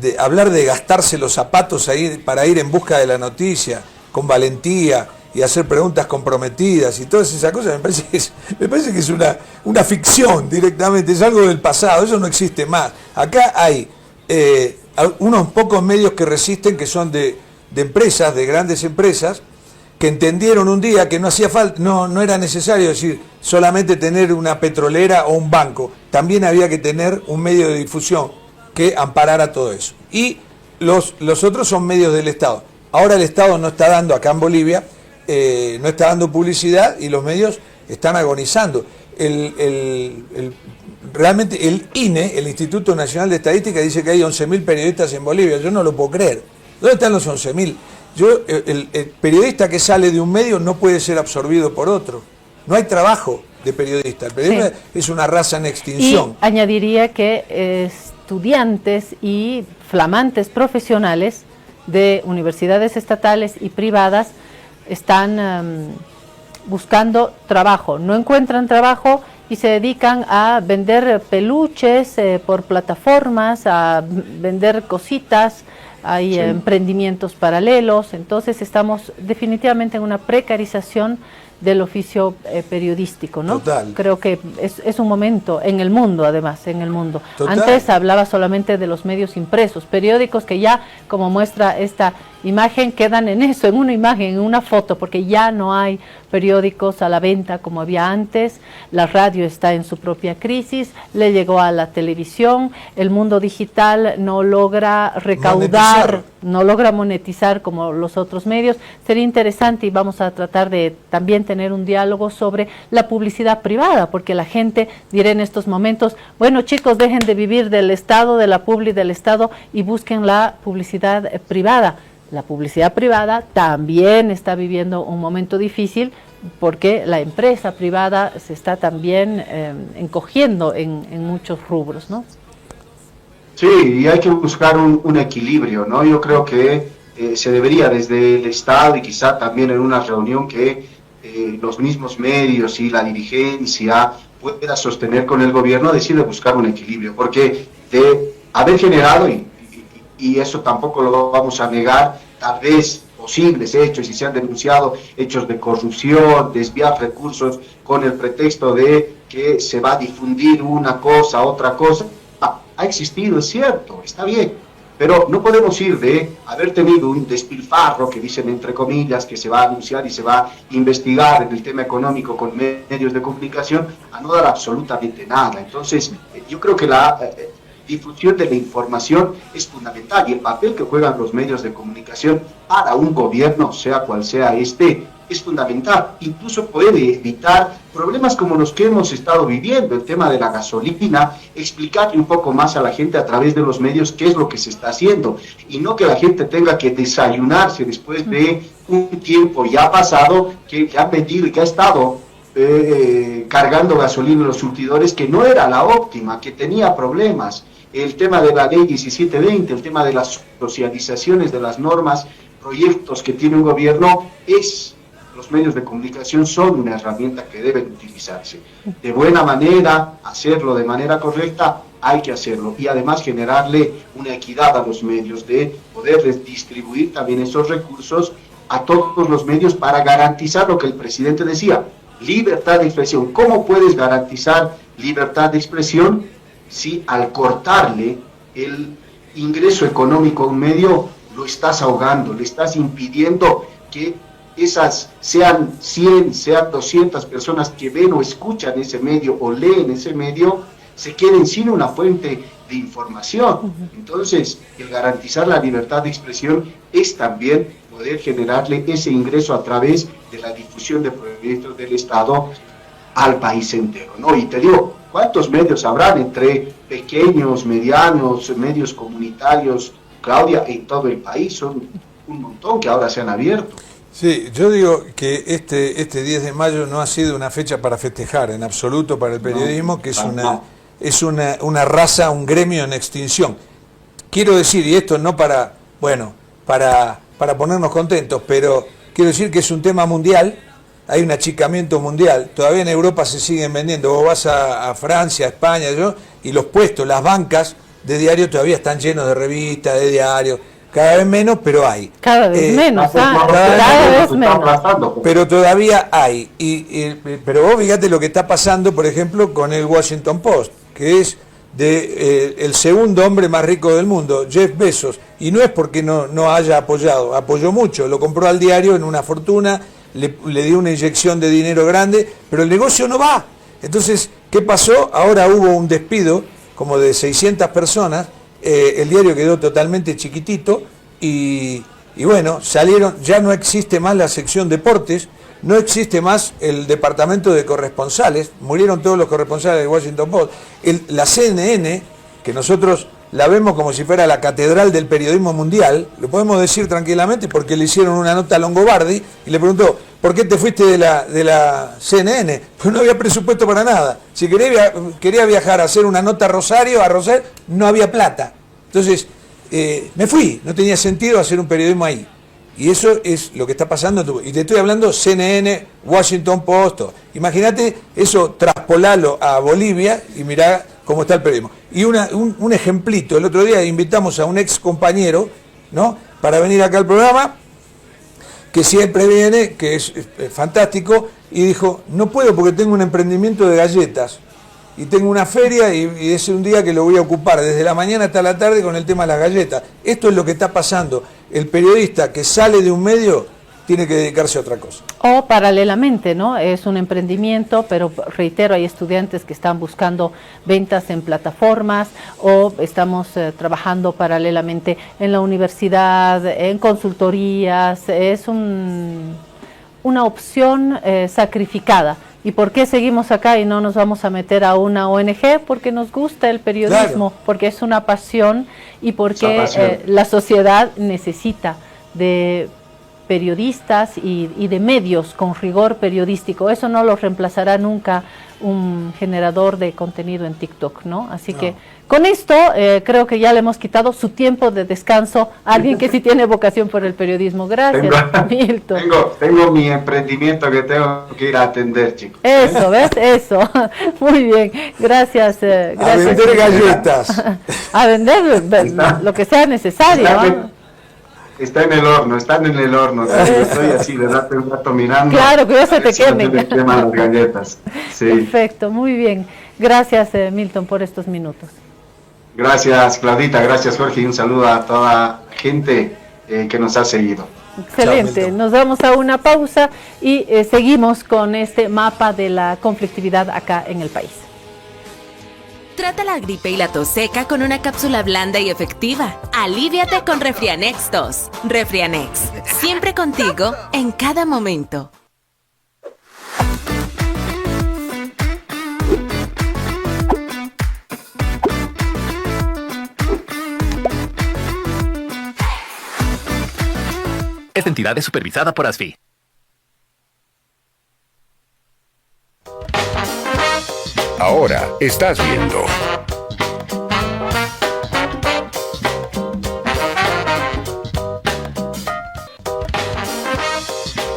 de hablar de gastarse los zapatos ahí para ir en busca de la noticia, con valentía, y hacer preguntas comprometidas y todas esas cosas, me parece que es una ficción directamente, es algo del pasado, eso no existe más. Acá hay unos pocos medios que resisten, que son de empresas, de grandes empresas, que entendieron un día que no hacía falta, no era necesario decir solamente tener una petrolera o un banco, también había que tener un medio de difusión que amparara todo eso. Y los otros son medios del Estado. Ahora el Estado no está dando, acá en Bolivia, no está dando publicidad y los medios están agonizando. Realmente el INE, el Instituto Nacional de Estadística, dice que hay 11.000 periodistas en Bolivia. Yo no lo puedo creer. ¿Dónde están los 11.000? El periodista que sale de un medio no puede ser absorbido por otro. No hay trabajo de periodista. El periodista es una raza en extinción. Y añadiría que estudiantes y flamantes profesionales de universidades estatales y privadas están buscando trabajo, no encuentran trabajo y se dedican a vender peluches por plataformas, a vender cositas, hay emprendimientos paralelos. Entonces estamos definitivamente en una precarización del oficio periodístico, ¿no? Total. Creo que es un momento en el mundo, además, en el mundo. Total. Antes hablaba solamente de los medios impresos, periódicos que ya, como muestra esta imagen, quedan en eso, en una imagen, en una foto, porque ya no hay periódicos a la venta como había antes, la radio está en su propia crisis, le llegó a la televisión, el mundo digital no logra recaudar, no logra monetizar como los otros medios. Sería interesante y vamos a tratar de también tener un diálogo sobre la publicidad privada, porque la gente dirá en estos momentos, bueno chicos, dejen de vivir del Estado, de la publi del Estado y busquen la publicidad privada. La publicidad privada también está viviendo un momento difícil porque la empresa privada se está también encogiendo en muchos rubros, ¿no? Sí, y hay que buscar un equilibrio, ¿no? Yo creo que se debería desde el Estado y quizá también en una reunión que los mismos medios y la dirigencia pueda sostener con el gobierno, decide buscar un equilibrio, porque de haber generado, y eso tampoco lo vamos a negar, tal vez posibles hechos, y se han denunciado hechos de corrupción, desviar recursos con el pretexto de que se va a difundir una cosa, otra cosa, ha existido, es cierto, está bien, pero no podemos ir de haber tenido un despilfarro, que dicen entre comillas, que se va a anunciar y se va a investigar en el tema económico con medios de comunicación, a no dar absolutamente nada. Entonces, yo creo que la difusión de la información es fundamental, y el papel que juegan los medios de comunicación para un gobierno, sea cual sea este, es fundamental. Incluso puede evitar problemas como los que hemos estado viviendo, el tema de la gasolina, explicarle un poco más a la gente a través de los medios qué es lo que se está haciendo, y no que la gente tenga que desayunarse después de un tiempo ya pasado, que han vendido y que ha estado cargando gasolina en los surtidores, que no era la óptima, que tenía problemas. El tema de la ley 1720, el tema de las socializaciones de las normas, proyectos que tiene un gobierno, los medios de comunicación son una herramienta que deben utilizarse. De buena manera, hacerlo de manera correcta, hay que hacerlo. Y además generarle una equidad a los medios, de poder distribuir también esos recursos a todos los medios para garantizar lo que el presidente decía, libertad de expresión. ¿Cómo puedes garantizar libertad de expresión si al cortarle el ingreso económico a un medio lo estás ahogando, le estás impidiendo que esas sean 100, sean 200 personas que ven o escuchan ese medio o leen ese medio, se queden sin una fuente de información? Entonces, el garantizar la libertad de expresión es también poder generarle ese ingreso a través de la difusión de proyectos del Estado al país entero, ¿no? Y te digo, ¿cuántos medios habrán entre pequeños, medianos, medios comunitarios, Claudia, en todo el país? Son un montón que ahora se han abierto. Sí, yo digo que este 10 de mayo no ha sido una fecha para festejar en absoluto para el periodismo, que es una raza, un gremio en extinción. Quiero decir, y esto no para ponernos contentos, pero quiero decir que es un tema mundial, hay un achicamiento mundial, todavía en Europa se siguen vendiendo, vos vas a Francia, a España, y los puestos, las bancas de diario todavía están llenos de revistas, de diarios, cada vez menos, pero hay. Cada vez menos, cada vez menos. Pero todavía hay, pero vos fíjate lo que está pasando, por ejemplo, con el Washington Post, que es el segundo hombre más rico del mundo, Jeff Bezos, y no es porque no haya apoyó mucho, lo compró al diario en una fortuna, le dio una inyección de dinero grande, pero el negocio no va. Entonces, ¿qué pasó? Ahora hubo un despido como de 600 personas, el diario quedó totalmente chiquitito y bueno, salieron, ya no existe más la sección deportes, no existe más el departamento de corresponsales, murieron todos los corresponsales del Washington Post. La CNN, que nosotros la vemos como si fuera la catedral del periodismo mundial, lo podemos decir tranquilamente porque le hicieron una nota a Longobardi y le preguntó, ¿por qué te fuiste de la CNN? Pues no había presupuesto para nada. Si quería viajar a hacer una nota a Rosario, no había plata. Entonces, me fui, no tenía sentido hacer un periodismo ahí. Y eso es lo que está pasando. Y te estoy hablando CNN, Washington Post. Imagínate eso, traspolalo a Bolivia y mirá cómo está el periodismo. Y un ejemplito, el otro día invitamos a un ex compañero, ¿no?, para venir acá al programa, que siempre viene, que es fantástico, y dijo, no puedo porque tengo un emprendimiento de galletas, y tengo una feria y es un día que lo voy a ocupar desde la mañana hasta la tarde con el tema de las galletas. Esto es lo que está pasando. El periodista que sale de un medio tiene que dedicarse a otra cosa. O paralelamente, ¿no? Es un emprendimiento, pero reitero, hay estudiantes que están buscando ventas en plataformas o estamos trabajando paralelamente en la universidad, en consultorías. Es una opción sacrificada. ¿Y por qué seguimos acá y no nos vamos a meter a una ONG? Porque nos gusta el periodismo, claro, porque es una pasión y porque la sociedad necesita de periodistas y de medios con rigor periodístico. Eso no lo reemplazará nunca un generador de contenido en TikTok, ¿no? Así que con esto creo que ya le hemos quitado su tiempo de descanso a alguien que sí tiene vocación por el periodismo. Gracias, Milton. Tengo mi emprendimiento que tengo que ir a atender, chicos. Eso, ¿ves? Eso. Muy bien. Gracias. Gracias. A vender galletas. A vender lo que sea necesario. Están en el horno. Estoy así, de rato un rato mirando. Claro, que ya se te quemen. Las galletas. Sí. Perfecto, muy bien. Gracias, Milton, por estos minutos. Gracias, Claudita. Gracias, Jorge. Y un saludo a toda la gente que nos ha seguido. Excelente. Nos vamos a una pausa y seguimos con este mapa de la conflictividad acá en el país. Trata la gripe y la tos seca con una cápsula blanda y efectiva. Aliviate con Refrianex Tos. Refrianex, siempre contigo, en cada momento. Esta entidad es supervisada por ASFI. Ahora estás viendo.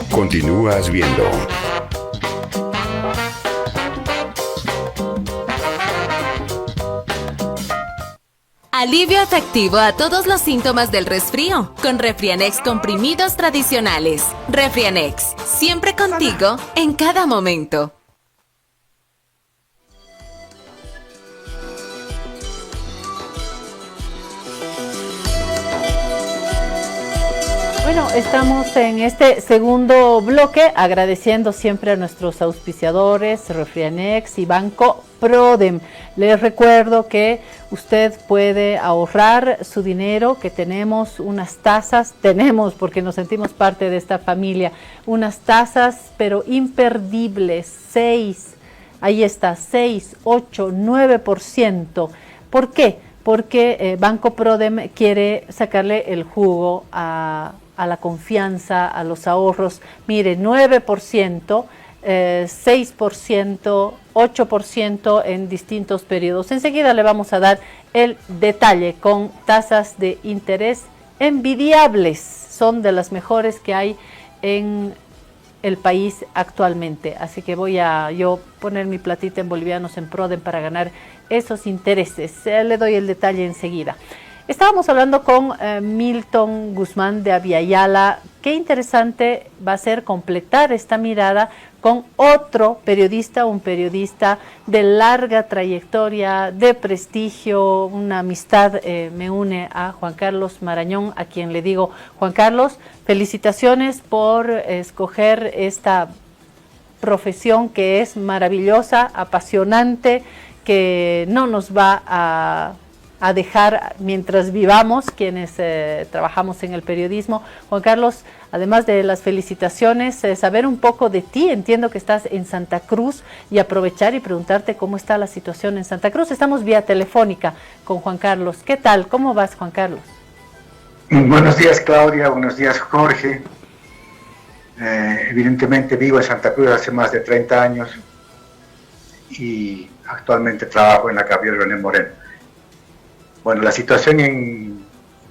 Continúas viendo. Alivio efectivo a todos los síntomas del resfrío con Refrianex comprimidos tradicionales. Refrianex, siempre contigo en cada momento. Bueno, estamos en este segundo bloque agradeciendo siempre a nuestros auspiciadores, Refrianex y Banco Prodem. Les recuerdo que usted puede ahorrar su dinero, que tenemos unas tasas, porque nos sentimos parte de esta familia, unas tasas pero imperdibles, 6, 8, 9%. ¿Por qué? Porque Banco Prodem quiere sacarle el jugo a la confianza, a los ahorros. Mire, 9%, 6%, 8% en distintos periodos. Enseguida le vamos a dar el detalle con tasas de interés envidiables. Son de las mejores que hay en el país actualmente. Así que voy a yo poner mi platita en bolivianos en Prodem para ganar esos intereses. Le doy el detalle enseguida. Estábamos hablando con Milton Guzmán de Aviala. Qué interesante va a ser completar esta mirada con otro periodista, un periodista de larga trayectoria, de prestigio, una amistad me une a Juan Carlos Marañón, a quien le digo, Juan Carlos, felicitaciones por escoger esta profesión que es maravillosa, apasionante, que no nos va a dejar mientras vivamos quienes trabajamos en el periodismo. Juan Carlos, además de las felicitaciones, saber un poco de ti. Entiendo que estás en Santa Cruz y aprovechar y preguntarte cómo está la situación en Santa Cruz. Estamos vía telefónica con Juan Carlos. ¿Qué tal? ¿Cómo vas, Juan Carlos? Buenos días, Claudia. Buenos días, Jorge. Evidentemente vivo en Santa Cruz hace más de 30 años y actualmente trabajo en la Gabriel René Moreno. Bueno, la situación en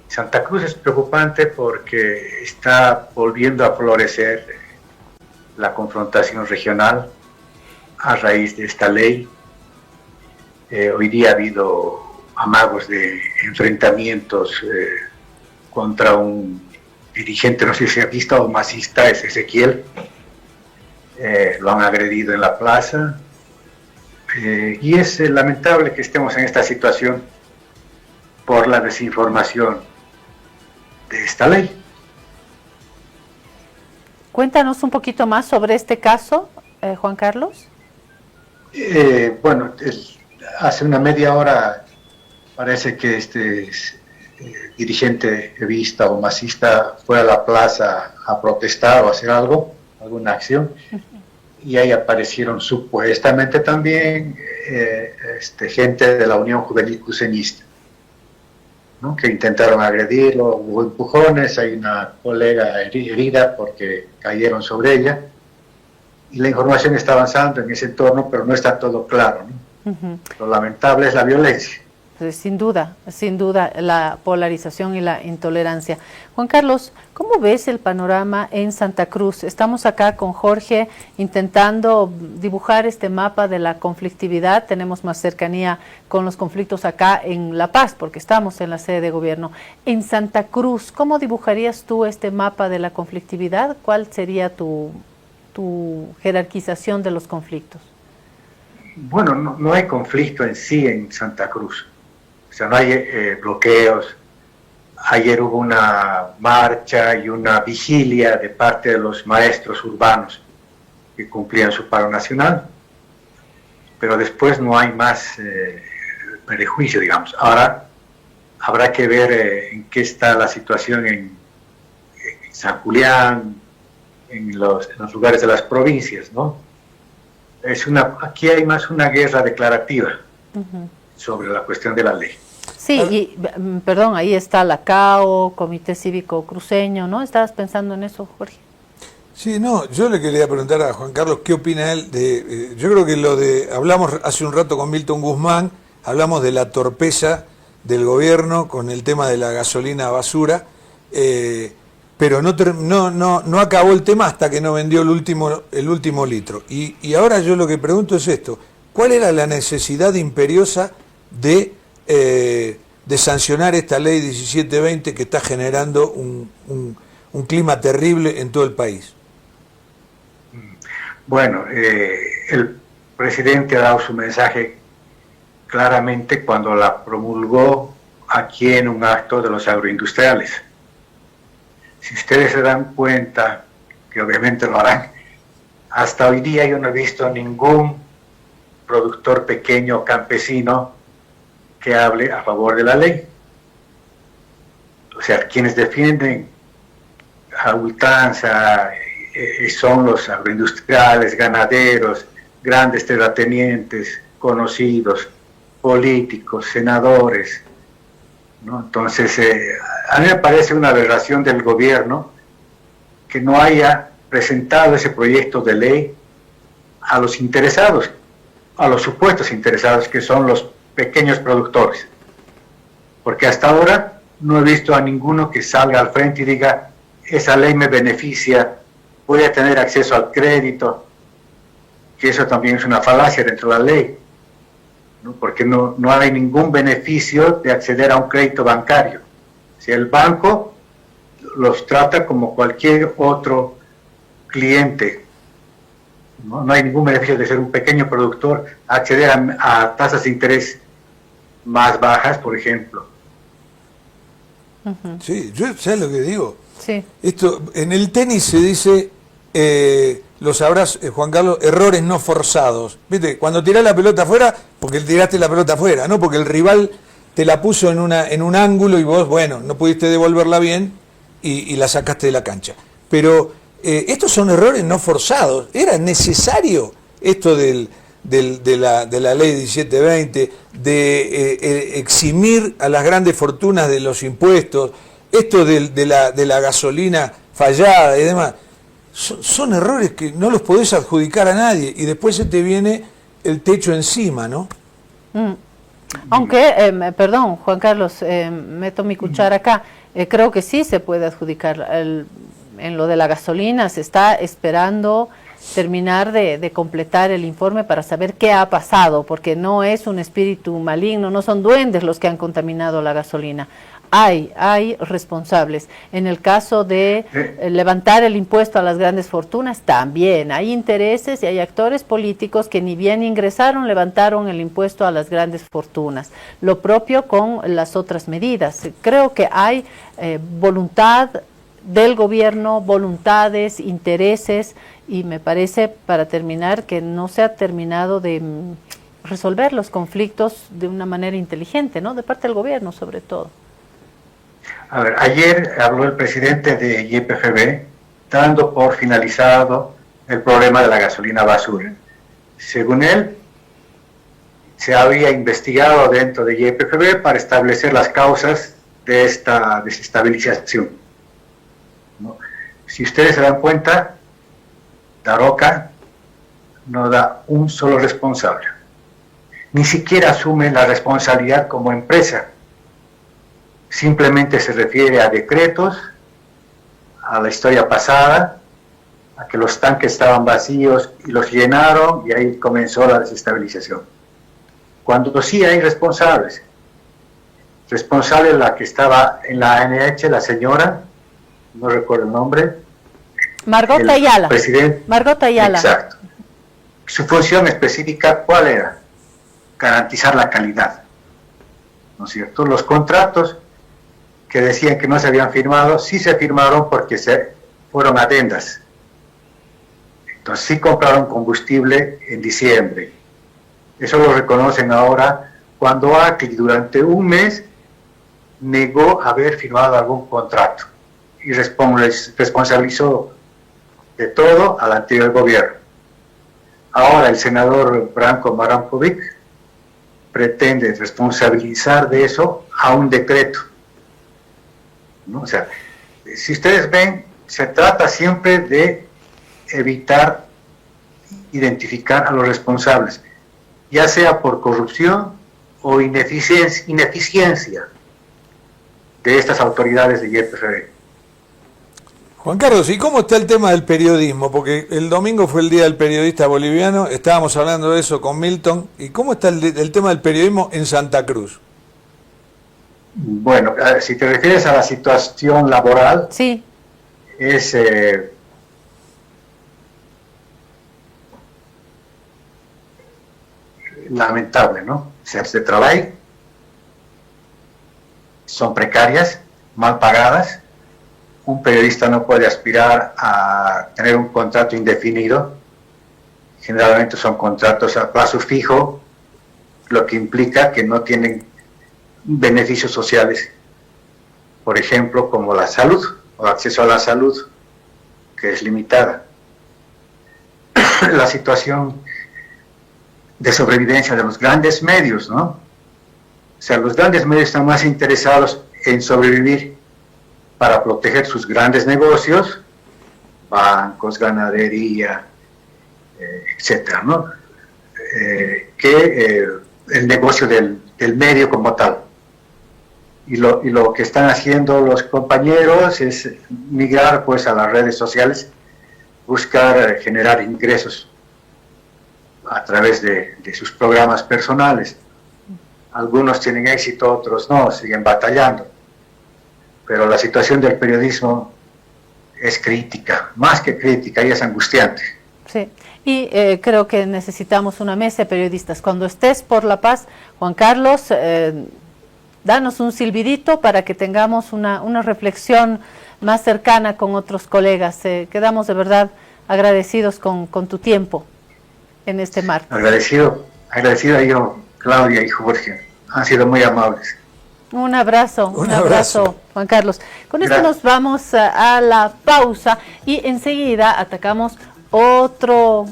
Santa Cruz es preocupante porque está volviendo a florecer la confrontación regional a raíz de esta ley. Hoy día ha habido amagos de enfrentamientos contra un dirigente, no sé si ha visto, o masista, es Ezequiel. Lo han agredido en la plaza. Y es lamentable que estemos en esta situación por la desinformación de esta ley. Cuéntanos un poquito más sobre este caso, Juan Carlos. Bueno, hace una media hora parece que dirigente evista o masista fue a la plaza a protestar o a hacer algo, alguna acción, y ahí aparecieron supuestamente también gente de la Unión Juvenil Cruceñista, ¿no? Que intentaron agredirlo, hubo empujones, hay una colega herida porque cayeron sobre ella, y la información está avanzando en ese entorno, pero no está todo claro, ¿no? Lo lamentable es la violencia. Sin duda, la polarización y la intolerancia. Juan Carlos, ¿cómo ves el panorama en Santa Cruz? Estamos acá con Jorge intentando dibujar este mapa de la conflictividad. Tenemos más cercanía con los conflictos acá en La Paz, porque estamos en la sede de gobierno. En Santa Cruz, ¿cómo dibujarías tú este mapa de la conflictividad? ¿Cuál sería tu jerarquización de los conflictos? Bueno, no hay conflicto en sí en Santa Cruz. O sea, no hay bloqueos. Ayer hubo una marcha y una vigilia de parte de los maestros urbanos que cumplían su paro nacional, pero después no hay más prejuicio, digamos. Ahora habrá que ver en qué está la situación en San Julián, en los lugares de las provincias, ¿no? Aquí hay más una guerra declarativa sobre la cuestión de la ley. Sí, y perdón, ahí está la CAO, Comité Cívico Cruceño, ¿no? ¿Estabas pensando en eso, Jorge? Sí, no, yo le quería preguntar a Juan Carlos qué opina él de... yo creo que hablamos hace un rato con Milton Guzmán, hablamos de la torpeza del gobierno con el tema de la gasolina basura, pero no acabó el tema hasta que no vendió el último litro. Y ahora yo lo que pregunto es esto, ¿cuál era la necesidad imperiosa de sancionar esta ley 1720 que está generando un clima terrible en todo el país? Bueno, el presidente ha dado su mensaje claramente cuando la promulgó aquí en un acto de los agroindustriales. Si ustedes se dan cuenta, que obviamente lo harán, hasta hoy día yo no he visto ningún productor pequeño campesino que hable a favor de la ley. O sea, quienes defienden a ultranza son los agroindustriales, ganaderos, grandes terratenientes, conocidos, políticos, senadores, ¿no? Entonces, a mí me parece una aberración del gobierno que no haya presentado ese proyecto de ley a los interesados, a los supuestos interesados, que son los pequeños productores, porque hasta ahora no he visto a ninguno que salga al frente y diga, esa ley me beneficia, voy a tener acceso al crédito, que eso también es una falacia dentro de la ley, ¿no? Porque no hay ningún beneficio de acceder a un crédito bancario. Si el banco los trata como cualquier otro cliente, no hay ningún beneficio de ser un pequeño productor, acceder a tasas de interés más bajas, por ejemplo. Sí, yo sé lo que digo. Sí. Esto, en el tenis se dice, lo sabrás, Juan Carlos, errores no forzados. ¿Viste? Cuando tirás la pelota afuera, porque tiraste la pelota afuera, no porque el rival te la puso en un ángulo y vos, bueno, no pudiste devolverla bien y la sacaste de la cancha. Pero estos son errores no forzados. Era necesario esto de la ley 1720, de eximir a las grandes fortunas de los impuestos, esto de la gasolina fallada y demás. Son errores que no los podés adjudicar a nadie y después se te viene el techo encima, ¿no? Aunque, perdón, Juan Carlos, meto mi cuchara acá, creo que sí se puede adjudicar. En lo de la gasolina se está esperando terminar de completar el informe para saber qué ha pasado, porque no es un espíritu maligno, no son duendes los que han contaminado la gasolina. hay responsables. En el caso de levantar el impuesto a las grandes fortunas, también hay intereses y hay actores políticos que ni bien ingresaron, levantaron el impuesto a las grandes fortunas. Lo propio con las otras medidas. Creo que hay voluntad del gobierno, voluntades, intereses, y me parece, para terminar, que no se ha terminado de resolver los conflictos de una manera inteligente, ¿no? De parte del gobierno, sobre todo. A ver, ayer habló el presidente de YPFB dando por finalizado el problema de la gasolina basura. Según él, se había investigado dentro de YPFB para establecer las causas de esta desestabilización, ¿no? Si ustedes se dan cuenta, Daroca no da un solo responsable. Ni siquiera asume la responsabilidad como empresa. Simplemente se refiere a decretos, a la historia pasada, a que los tanques estaban vacíos y los llenaron, y ahí comenzó la desestabilización. Cuando sí hay responsables. Responsable la que estaba en la ANH, la señora, no recuerdo el nombre. Margot Ayala. Presidente. Margot Ayala. Exacto. Su función específica, ¿cuál era? Garantizar la calidad, ¿no es cierto? Los contratos que decían que no se habían firmado, sí se firmaron porque se fueron adendas. Entonces sí compraron combustible en diciembre. Eso lo reconocen ahora cuando ACLI durante un mes negó haber firmado algún contrato y responsabilizó de todo al anterior gobierno. Ahora el senador Branko Marankovic pretende responsabilizar de eso a un decreto, ¿no? O sea, si ustedes ven, se trata siempre de evitar identificar a los responsables, ya sea por corrupción o ineficiencia de estas autoridades de YPFB. Juan Carlos, ¿y cómo está el tema del periodismo? Porque el domingo fue el Día del Periodista Boliviano, estábamos hablando de eso con Milton, ¿y cómo está el tema del periodismo en Santa Cruz? Bueno, si te refieres a la situación laboral, sí, es lamentable, ¿no? O sea, se trabaja, son precarias, mal pagadas. Un periodista no puede aspirar a tener un contrato indefinido. Generalmente son contratos a plazo fijo, lo que implica que no tienen beneficios sociales, por ejemplo, como la salud o acceso a la salud, que es limitada. La situación de sobrevivencia de los grandes medios, ¿no? O sea, los grandes medios están más interesados en sobrevivir para proteger sus grandes negocios, bancos, ganadería, etcétera, ¿no? Que el negocio del medio como tal. Y lo que están haciendo los compañeros es migrar pues a las redes sociales, buscar generar ingresos a través de sus programas personales. Algunos tienen éxito, otros no, siguen batallando. Pero la situación del periodismo es crítica, más que crítica, y es angustiante. Sí, y creo que necesitamos una mesa de periodistas. Cuando estés por la paz, Juan Carlos, danos un silbidito para que tengamos una reflexión más cercana con otros colegas. Quedamos de verdad agradecidos con tu tiempo en este martes. Agradecido yo, Claudia y Jorge. Han sido muy amables. Un abrazo, Juan Carlos. Con esto nos vamos a la pausa y enseguida atacamos otro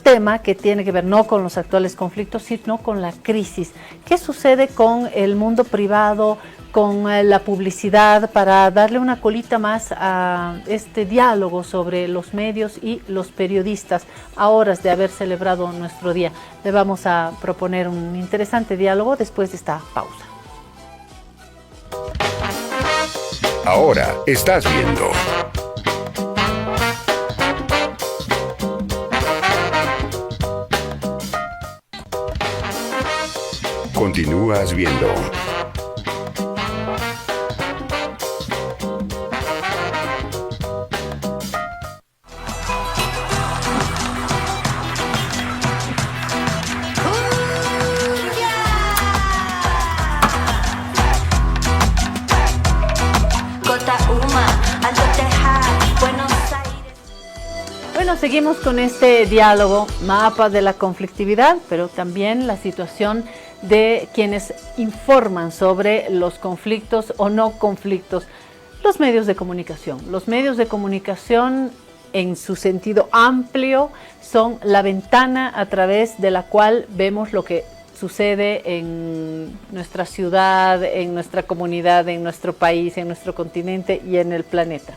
tema que tiene que ver no con los actuales conflictos, sino con la crisis. ¿Qué sucede con el mundo privado, con la publicidad, para darle una colita más a este diálogo sobre los medios y los periodistas a horas de haber celebrado nuestro día? Le vamos a proponer un interesante diálogo después de esta pausa. Ahora estás viendo Continúas viendo Bueno, seguimos con este diálogo, mapa de la conflictividad, pero también la situación de quienes informan sobre los conflictos o no conflictos, los medios de comunicación. Los medios de comunicación en su sentido amplio son la ventana a través de la cual vemos lo que sucede en nuestra ciudad, en nuestra comunidad, en nuestro país, en nuestro continente y en el planeta.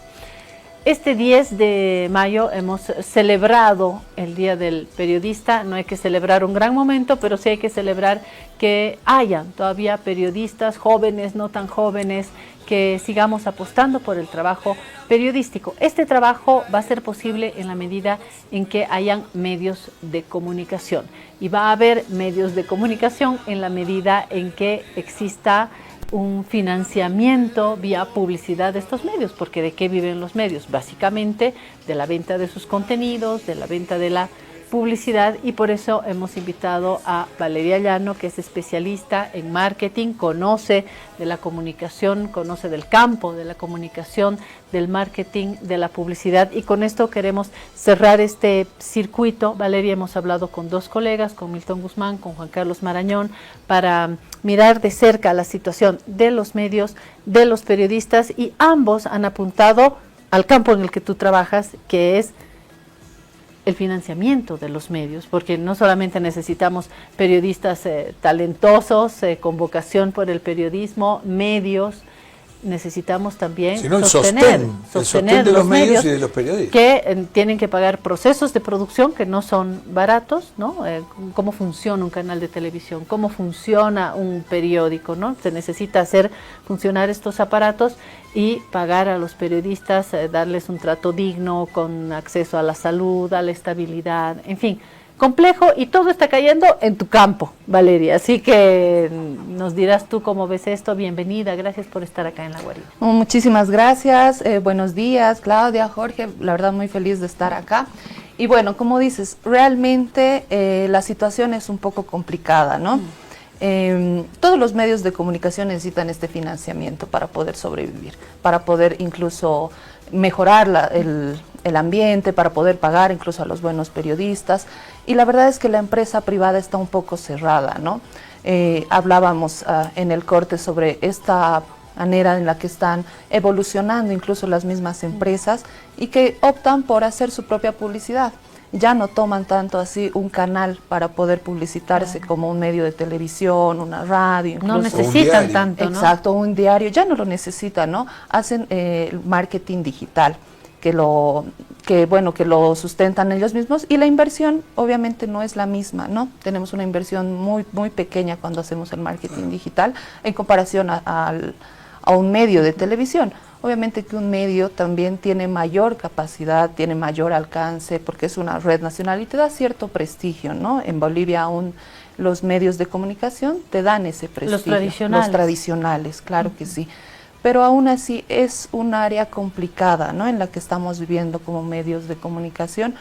Este 10 de mayo hemos celebrado el Día del Periodista. No hay que celebrar un gran momento, pero sí hay que celebrar que hayan todavía periodistas jóvenes, no tan jóvenes, que sigamos apostando por el trabajo periodístico. Este trabajo va a ser posible en la medida en que hayan medios de comunicación. Y va a haber medios de comunicación en la medida en que exista un financiamiento vía publicidad de estos medios, porque ¿de qué viven los medios? Básicamente de la venta de sus contenidos, de la venta de la publicidad, y por eso hemos invitado a Valeria Llano, que es especialista en marketing, conoce de la comunicación, conoce del campo de la comunicación, del marketing, de la publicidad, y con esto queremos cerrar este circuito. Valeria, hemos hablado con dos colegas, con Milton Guzmán, con Juan Carlos Marañón, para mirar de cerca la situación de los medios, de los periodistas, y ambos han apuntado al campo en el que tú trabajas, que es el financiamiento de los medios, porque no solamente necesitamos periodistas talentosos, con vocación por el periodismo, medios, necesitamos también sostener de los medios y de los periodistas, que tienen que pagar procesos de producción que no son baratos, ¿no? Cómo funciona un canal de televisión, cómo funciona un periódico, ¿no? Se necesita hacer funcionar estos aparatos y pagar a los periodistas, darles un trato digno, con acceso a la salud, a la estabilidad, en fin, complejo, y todo está cayendo en tu campo, Valeria. Así que nos dirás tú cómo ves esto. Bienvenida, gracias por estar acá en La Guarida. Muchísimas gracias, buenos días, Claudia, Jorge, la verdad muy feliz de estar acá. Y bueno, como dices, realmente la situación es un poco complicada, ¿no? Todos los medios de comunicación necesitan este financiamiento para poder sobrevivir, para poder incluso mejorar el ambiente, para poder pagar incluso a los buenos periodistas, y la verdad es que la empresa privada está un poco cerrada, ¿no? Hablábamos en el corte sobre esta manera en la que están evolucionando incluso las mismas empresas y que optan por hacer su propia publicidad. Ya no toman tanto así un canal para poder publicitarse como un medio de televisión, una radio, incluso. No necesitan tanto, ¿no? Exacto, un diario, ya no lo necesitan, ¿no? Hacen el marketing digital, que lo sustentan ellos mismos, y la inversión obviamente no es la misma, ¿no? Tenemos una inversión muy, muy pequeña cuando hacemos el marketing digital en comparación a un medio de televisión. Obviamente que un medio también tiene mayor capacidad, tiene mayor alcance, porque es una red nacional y te da cierto prestigio, ¿no? En Bolivia aún los medios de comunicación te dan ese prestigio. Los tradicionales, claro que sí. Pero aún así es un área complicada, ¿no? En la que estamos viviendo como medios de comunicación.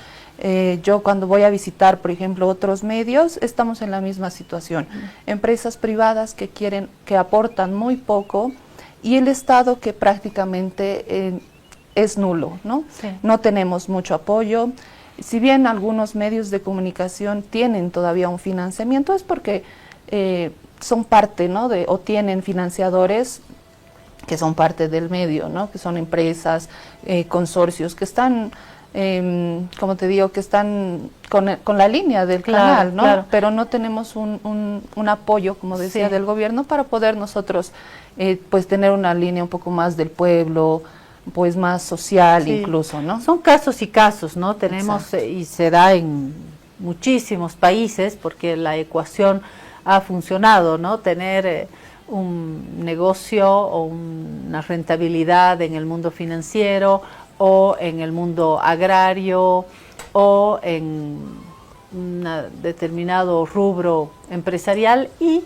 Yo cuando voy a visitar, por ejemplo, otros medios, estamos en la misma situación. Empresas privadas que aportan muy poco, y el Estado que prácticamente es nulo, ¿no? Sí. No tenemos mucho apoyo. Si bien algunos medios de comunicación tienen todavía un financiamiento, es porque son parte, ¿no? O tienen financiadores que son parte del medio, ¿no? Que son empresas, consorcios que están, como te digo, que están con la línea del canal, ¿no? Claro. Pero no tenemos un apoyo, como decía, del gobierno para poder nosotros pues tener una línea un poco más del pueblo, pues más social incluso, ¿no? Son casos y casos, ¿no? Tenemos, y se da en muchísimos países, porque la ecuación ha funcionado, ¿no? Tener un negocio o una rentabilidad en el mundo financiero o en el mundo agrario o en un determinado rubro empresarial, y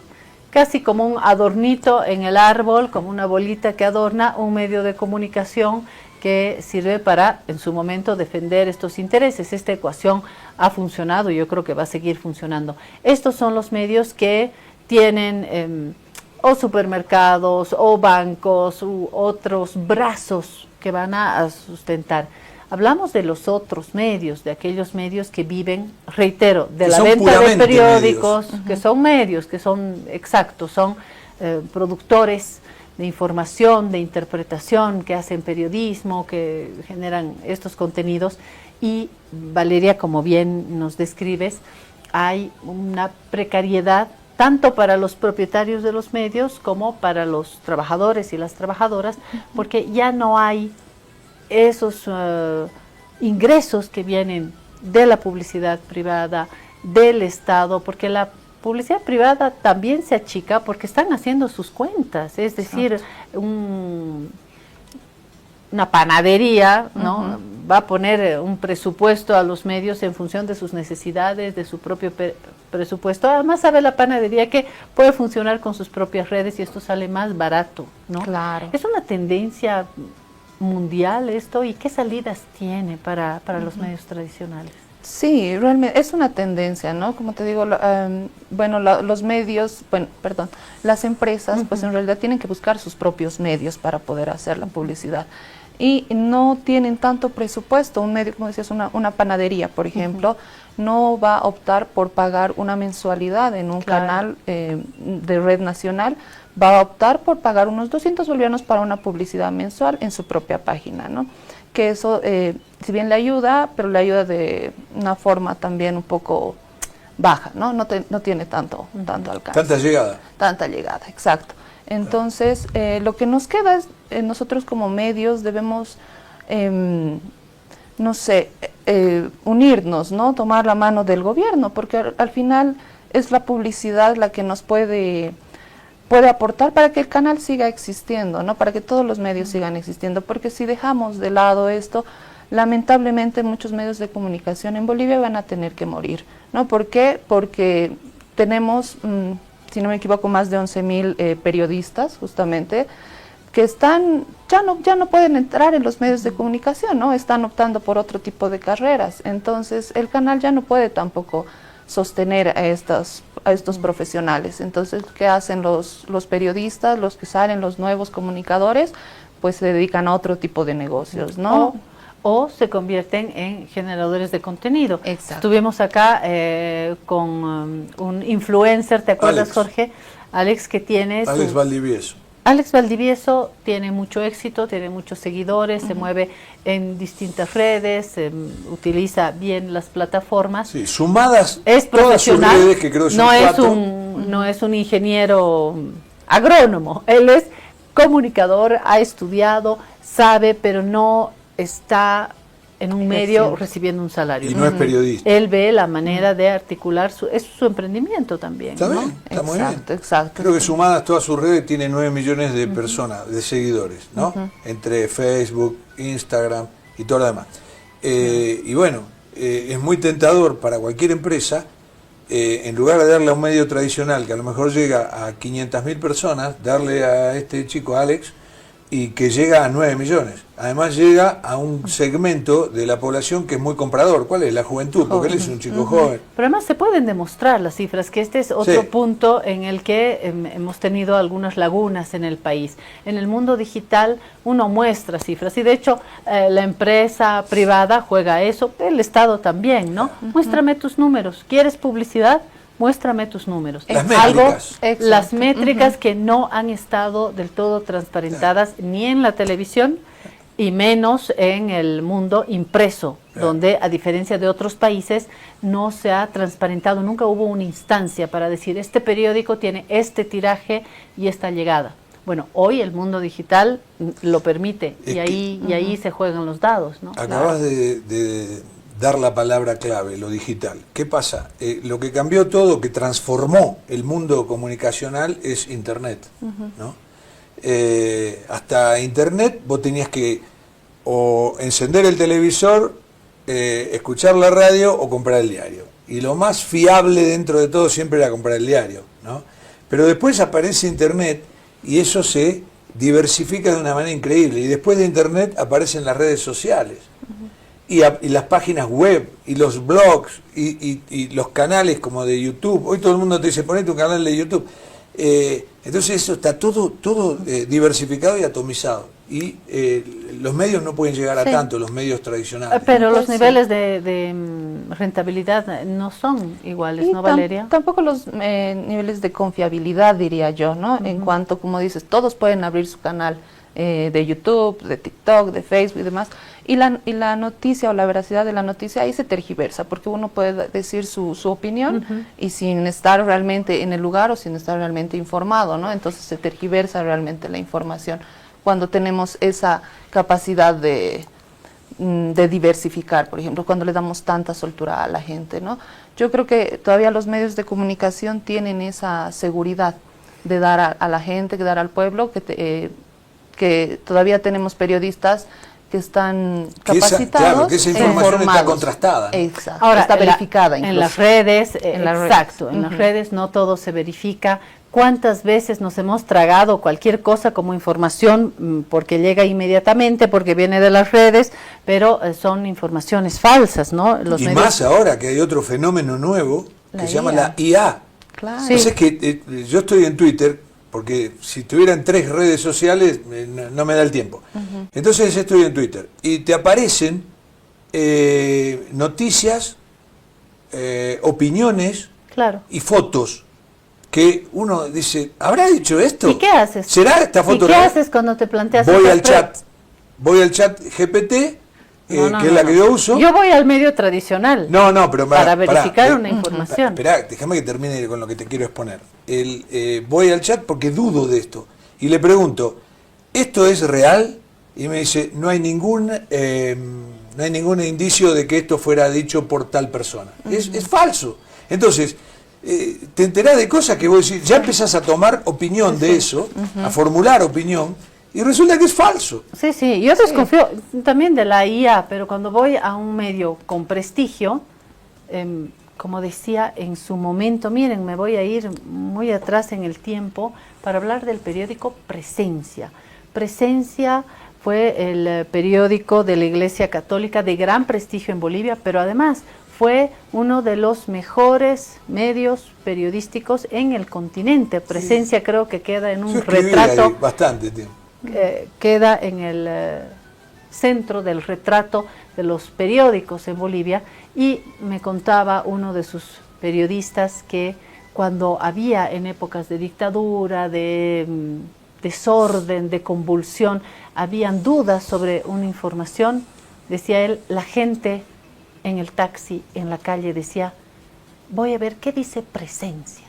casi como un adornito en el árbol, como una bolita que adorna un medio de comunicación que sirve para, en su momento, defender estos intereses. Esta ecuación ha funcionado y yo creo que va a seguir funcionando. Estos son los medios que tienen o supermercados o bancos u otros brazos que van a sustentar. Hablamos de los otros medios, de aquellos medios que viven, reitero, de Que la son venta de puramente periódicos, medios. que son medios, que son, exactos, son productores de información, de interpretación, que hacen periodismo, que generan estos contenidos. Y Valeria, como bien nos describes, hay una precariedad tanto para los propietarios de los medios como para los trabajadores y las trabajadoras, porque ya no hay esos ingresos que vienen de la publicidad privada, del Estado, porque la publicidad privada también se achica porque están haciendo sus cuentas, es decir, una panadería, ¿no? Va a poner un presupuesto a los medios en función de sus necesidades, de su propio presupuesto. Además sabe la panadería que puede funcionar con sus propias redes y esto sale más barato, ¿no? Claro. Es una tendencia mundial esto, ¿y qué salidas tiene para los medios tradicionales? Sí, realmente es una tendencia, ¿no? Como te digo, los medios, las empresas, pues en realidad tienen que buscar sus propios medios para poder hacer la publicidad. Y no tienen tanto presupuesto. Un medio, como decías, una panadería, por ejemplo, no va a optar por pagar una mensualidad en un canal de red nacional, va a optar por pagar unos 200 bolivianos para una publicidad mensual en su propia página, ¿no? Que eso, si bien le ayuda, pero le ayuda de una forma también un poco baja, ¿no? No tiene tanto alcance. Tanta llegada, exacto. Entonces, lo que nos queda es, nosotros como medios debemos, unirnos, ¿no? Tomar la mano del gobierno, porque al final es la publicidad la que nos puede aportar para que el canal siga existiendo, ¿no? Para que todos los medios sigan existiendo, porque si dejamos de lado esto, lamentablemente muchos medios de comunicación en Bolivia van a tener que morir, ¿no? ¿Por qué? Porque tenemos, si no me equivoco, más de 11.000 periodistas, justamente, que ya no pueden entrar en los medios de comunicación, ¿no? Están optando por otro tipo de carreras. Entonces, el canal ya no puede tampoco sostener a estos profesionales. Entonces, ¿qué hacen los periodistas, los que salen, los nuevos comunicadores? Pues se dedican a otro tipo de negocios, ¿no? O se convierten en generadores de contenido. Exacto. Estuvimos acá con un influencer, ¿te acuerdas, Alex. Jorge? Alex, que tiene... Alex Valdivieso. Alex Valdivieso tiene mucho éxito, tiene muchos seguidores, se mueve en distintas redes, utiliza bien las plataformas. Sí, sumadas es todas sus profesional, redes, que creo que son no es un ingeniero agrónomo, él es comunicador, ha estudiado, sabe, pero no está en un medio recibiendo un salario. Y no es periodista. Él ve la manera de articular es su emprendimiento también. Está ¿no? bien, está muy bien. Exacto. Creo que sumadas todas sus redes tiene 9 millones de personas, de seguidores, ¿no? Entre Facebook, Instagram y todo lo demás. Y bueno, es muy tentador para cualquier empresa, en lugar de darle a un medio tradicional que a lo mejor llega a 500.000 personas, darle a este chico Alex, y que llega a 9 millones. Además llega a un segmento de la población que es muy comprador. ¿Cuál es? La juventud, porque él es un chico joven. Pero además se pueden demostrar las cifras, que este es otro punto en el que hemos tenido algunas lagunas en el país. En el mundo digital uno muestra cifras y de hecho la empresa privada juega a eso, el Estado también, ¿no? Muéstrame tus números. ¿Quieres publicidad? Muéstrame tus números. Las métricas. Las métricas que no han estado del todo transparentadas ni en la televisión y menos en el mundo impreso, donde a diferencia de otros países no se ha transparentado, nunca hubo una instancia para decir este periódico tiene este tiraje y esta llegada. Bueno, hoy el mundo digital lo permite y ahí se juegan los dados, ¿no? Acabas de dar la palabra clave, lo digital. ¿Qué pasa? Lo que cambió todo, que transformó el mundo comunicacional es Internet, ¿no? Hasta Internet vos tenías que o encender el televisor, escuchar la radio o comprar el diario. Y lo más fiable dentro de todo siempre era comprar el diario, ¿no? Pero después aparece Internet y eso se diversifica de una manera increíble. Y después de Internet aparecen las redes sociales. Y las páginas web, y los blogs, y los canales como de YouTube. Hoy todo el mundo te dice, ponete un canal de YouTube. Entonces eso está todo diversificado y atomizado. Y los medios no pueden llegar a tanto, los medios tradicionales. Pero los Pues niveles de rentabilidad no son iguales, Y ¿no, Valeria? Tampoco los niveles de confiabilidad, diría yo, ¿no? En cuanto, como dices, todos pueden abrir su canal de YouTube, de TikTok, de Facebook y demás, y la noticia o la veracidad de la noticia ahí se tergiversa, porque uno puede decir su opinión y sin estar realmente en el lugar o sin estar realmente informado, ¿no? Entonces se tergiversa realmente la información cuando tenemos esa capacidad de diversificar, por ejemplo, cuando le damos tanta soltura a la gente, ¿no? Yo creo que todavía los medios de comunicación tienen esa seguridad de dar a la gente, de dar al pueblo, que todavía tenemos periodistas que están capacitados, que esa información está contrastada, ¿no? Exacto, Ahora, está verificada incluso. en las redes, En las exacto, redes. en las redes no todo se verifica. ¿Cuántas veces nos hemos tragado cualquier cosa como información porque llega inmediatamente, porque viene de las redes, pero son informaciones falsas, ¿no? Los y medios... más ahora que hay otro fenómeno nuevo que se llama la IA. Claro. Entonces que yo estoy en Twitter, porque si tuvieran 3 redes sociales no me da el tiempo. Entonces estoy en Twitter y te aparecen noticias, opiniones Claro. y fotos que uno dice, ¿habrá dicho esto? ¿Y qué haces? ¿Será esta foto ¿Y qué real? haces cuando te planteas? Voy esas al chat, voy al chat GPT, No, que es la que yo uso. Yo voy al medio tradicional. No, pero para verificar una información. Esperá, déjame que termine con lo que te quiero exponer. Voy al chat porque dudo de esto y le pregunto, ¿esto es real? Y me dice, no hay ningún indicio de que esto fuera dicho por tal persona. Es falso. Entonces, te enterás de cosas que vos decís, ya empezás a tomar opinión de eso, a formular opinión, y resulta que es falso. Sí, sí, yo desconfío también de la IA, pero cuando voy a un medio con prestigio, como decía en su momento, miren, me voy a ir muy atrás en el tiempo para hablar del periódico Presencia. Presencia fue el periódico de la Iglesia Católica de gran prestigio en Bolivia, pero además fue uno de los mejores medios periodísticos en el continente. Presencia creo que queda en un Yo escribí retrato. ahí bastante tiempo. Queda en el centro del retrato de los periódicos en Bolivia, y me contaba uno de sus periodistas que cuando había en épocas de dictadura, de desorden, de convulsión, habían dudas sobre una información, decía él, la gente en el taxi, en la calle, decía, voy a ver qué dice Presencia.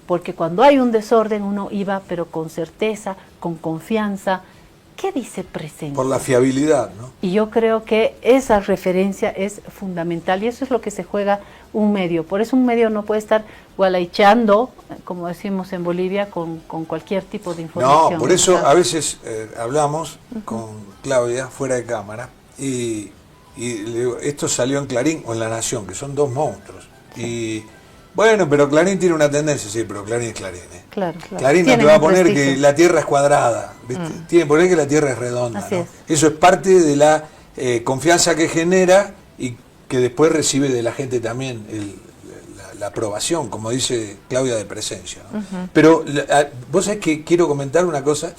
Porque cuando hay un desorden uno iba, pero con certeza, con confianza. ¿Qué dice Presencia? Por la fiabilidad, ¿no? Y yo creo que esa referencia es fundamental y eso es lo que se juega un medio. Por eso un medio no puede estar gualaichando, como decimos en Bolivia, con cualquier tipo de información. No, por eso a veces hablamos con Claudia fuera de cámara y le digo, esto salió en Clarín o en La Nación, que son 2 monstruos. Y bueno, pero Clarín tiene una tendencia, sí, pero Clarín es Clarín. Claro, claro. Clarín no te va a poner que la Tierra es cuadrada, ¿viste? Tiene que poner que la Tierra es redonda. Así ¿no? es. Eso es parte de la confianza que genera y que después recibe de la gente también la aprobación, como dice Claudia, de Presencia, ¿no? Pero vos sabés que quiero comentar una cosa.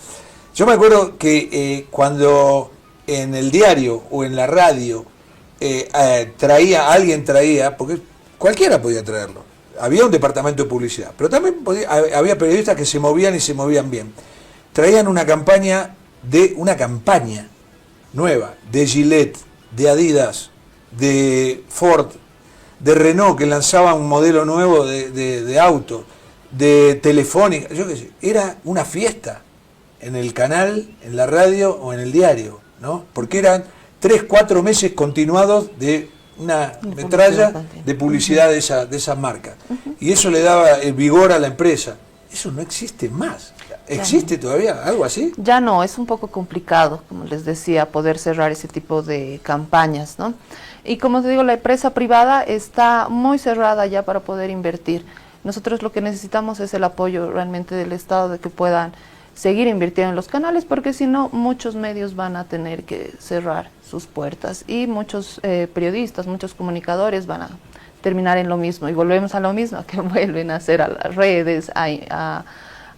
Yo me acuerdo que cuando en el diario o en la radio alguien traía, porque cualquiera podía traerlo, había un departamento de publicidad, pero también había periodistas que se movían y se movían bien. Traían una campaña nueva de Gillette, de Adidas, de Ford, de Renault, que lanzaba un modelo nuevo de auto, de Telefónica, yo qué sé, era una fiesta en el canal, en la radio o en el diario, ¿no? Porque eran 3-4 meses continuados de una metralla de publicidad de esas marcas. Y eso le daba el vigor a la empresa. Eso no existe más. ¿Existe todavía algo así? Ya no, es un poco complicado, como les decía, poder cerrar ese tipo de campañas, ¿no? Y como te digo, la empresa privada está muy cerrada ya para poder invertir. Nosotros lo que necesitamos es el apoyo realmente del Estado, de que puedan seguir invirtiendo en los canales, porque si no, muchos medios van a tener que cerrar sus puertas y muchos periodistas, muchos comunicadores van a terminar en lo mismo y volvemos a lo mismo, que vuelven a hacer a las redes, a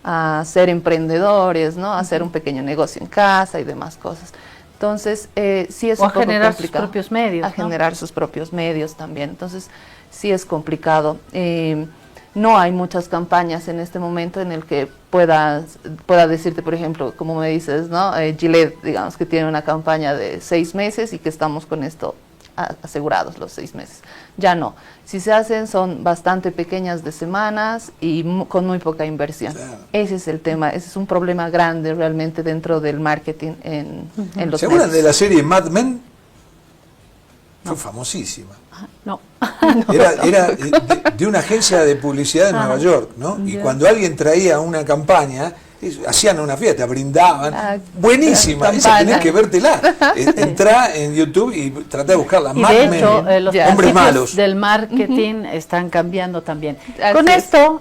a ser emprendedores, ¿no? A hacer un pequeño negocio en casa y demás cosas. Entonces, sí es o un a poco generar complicado. sus propios medios. A ¿no? generar sus propios medios también. Entonces, sí es complicado. No hay muchas campañas en este momento en el que pueda decirte, por ejemplo, como me dices, ¿no? Gillette, digamos, que tiene una campaña de 6 meses y que estamos con esto asegurados los 6 meses. Ya no. Si se hacen son bastante pequeñas de semanas y con muy poca inversión. Claro. Ese es el tema, ese es un problema grande realmente dentro del marketing en los ¿Se acuerdan medios? de la serie Mad Men? Fue famosísima. No. Era de una agencia de publicidad de Nueva York, ¿no? Y cuando alguien traía una campaña, hacían una fiesta, brindaban. Buenísima, esa tenés que vértela. Entrá en YouTube y tratá de buscarla. Y de hecho, los hombres malos del marketing están cambiando también. Con esto,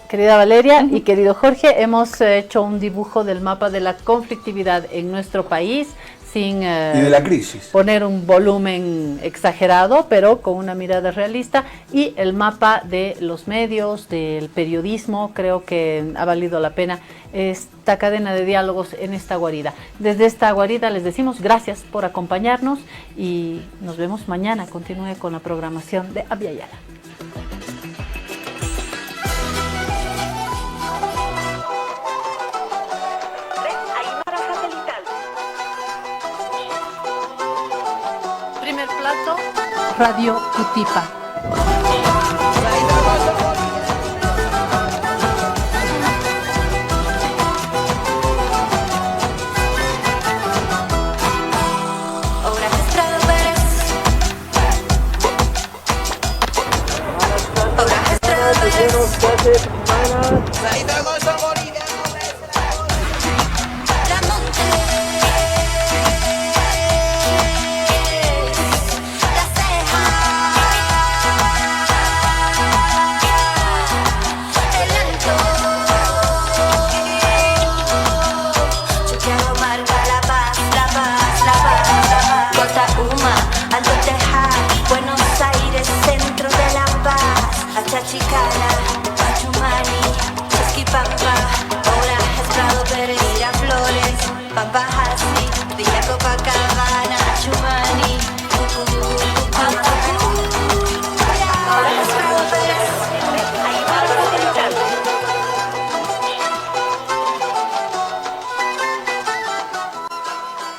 querida Valeria y querido Jorge, hemos hecho un dibujo del mapa de la conflictividad en nuestro país, sin y de la crisis. poner un volumen exagerado, pero con una mirada realista, y el mapa de los medios, del periodismo. Creo que ha valido la pena esta cadena de diálogos en esta guarida. Desde esta guarida les decimos gracias por acompañarnos y nos vemos mañana. Continúe con la programación de Abya Yala. Primer plato, Radio Cutipa. Chicana, Pachumani, Chesquipampa.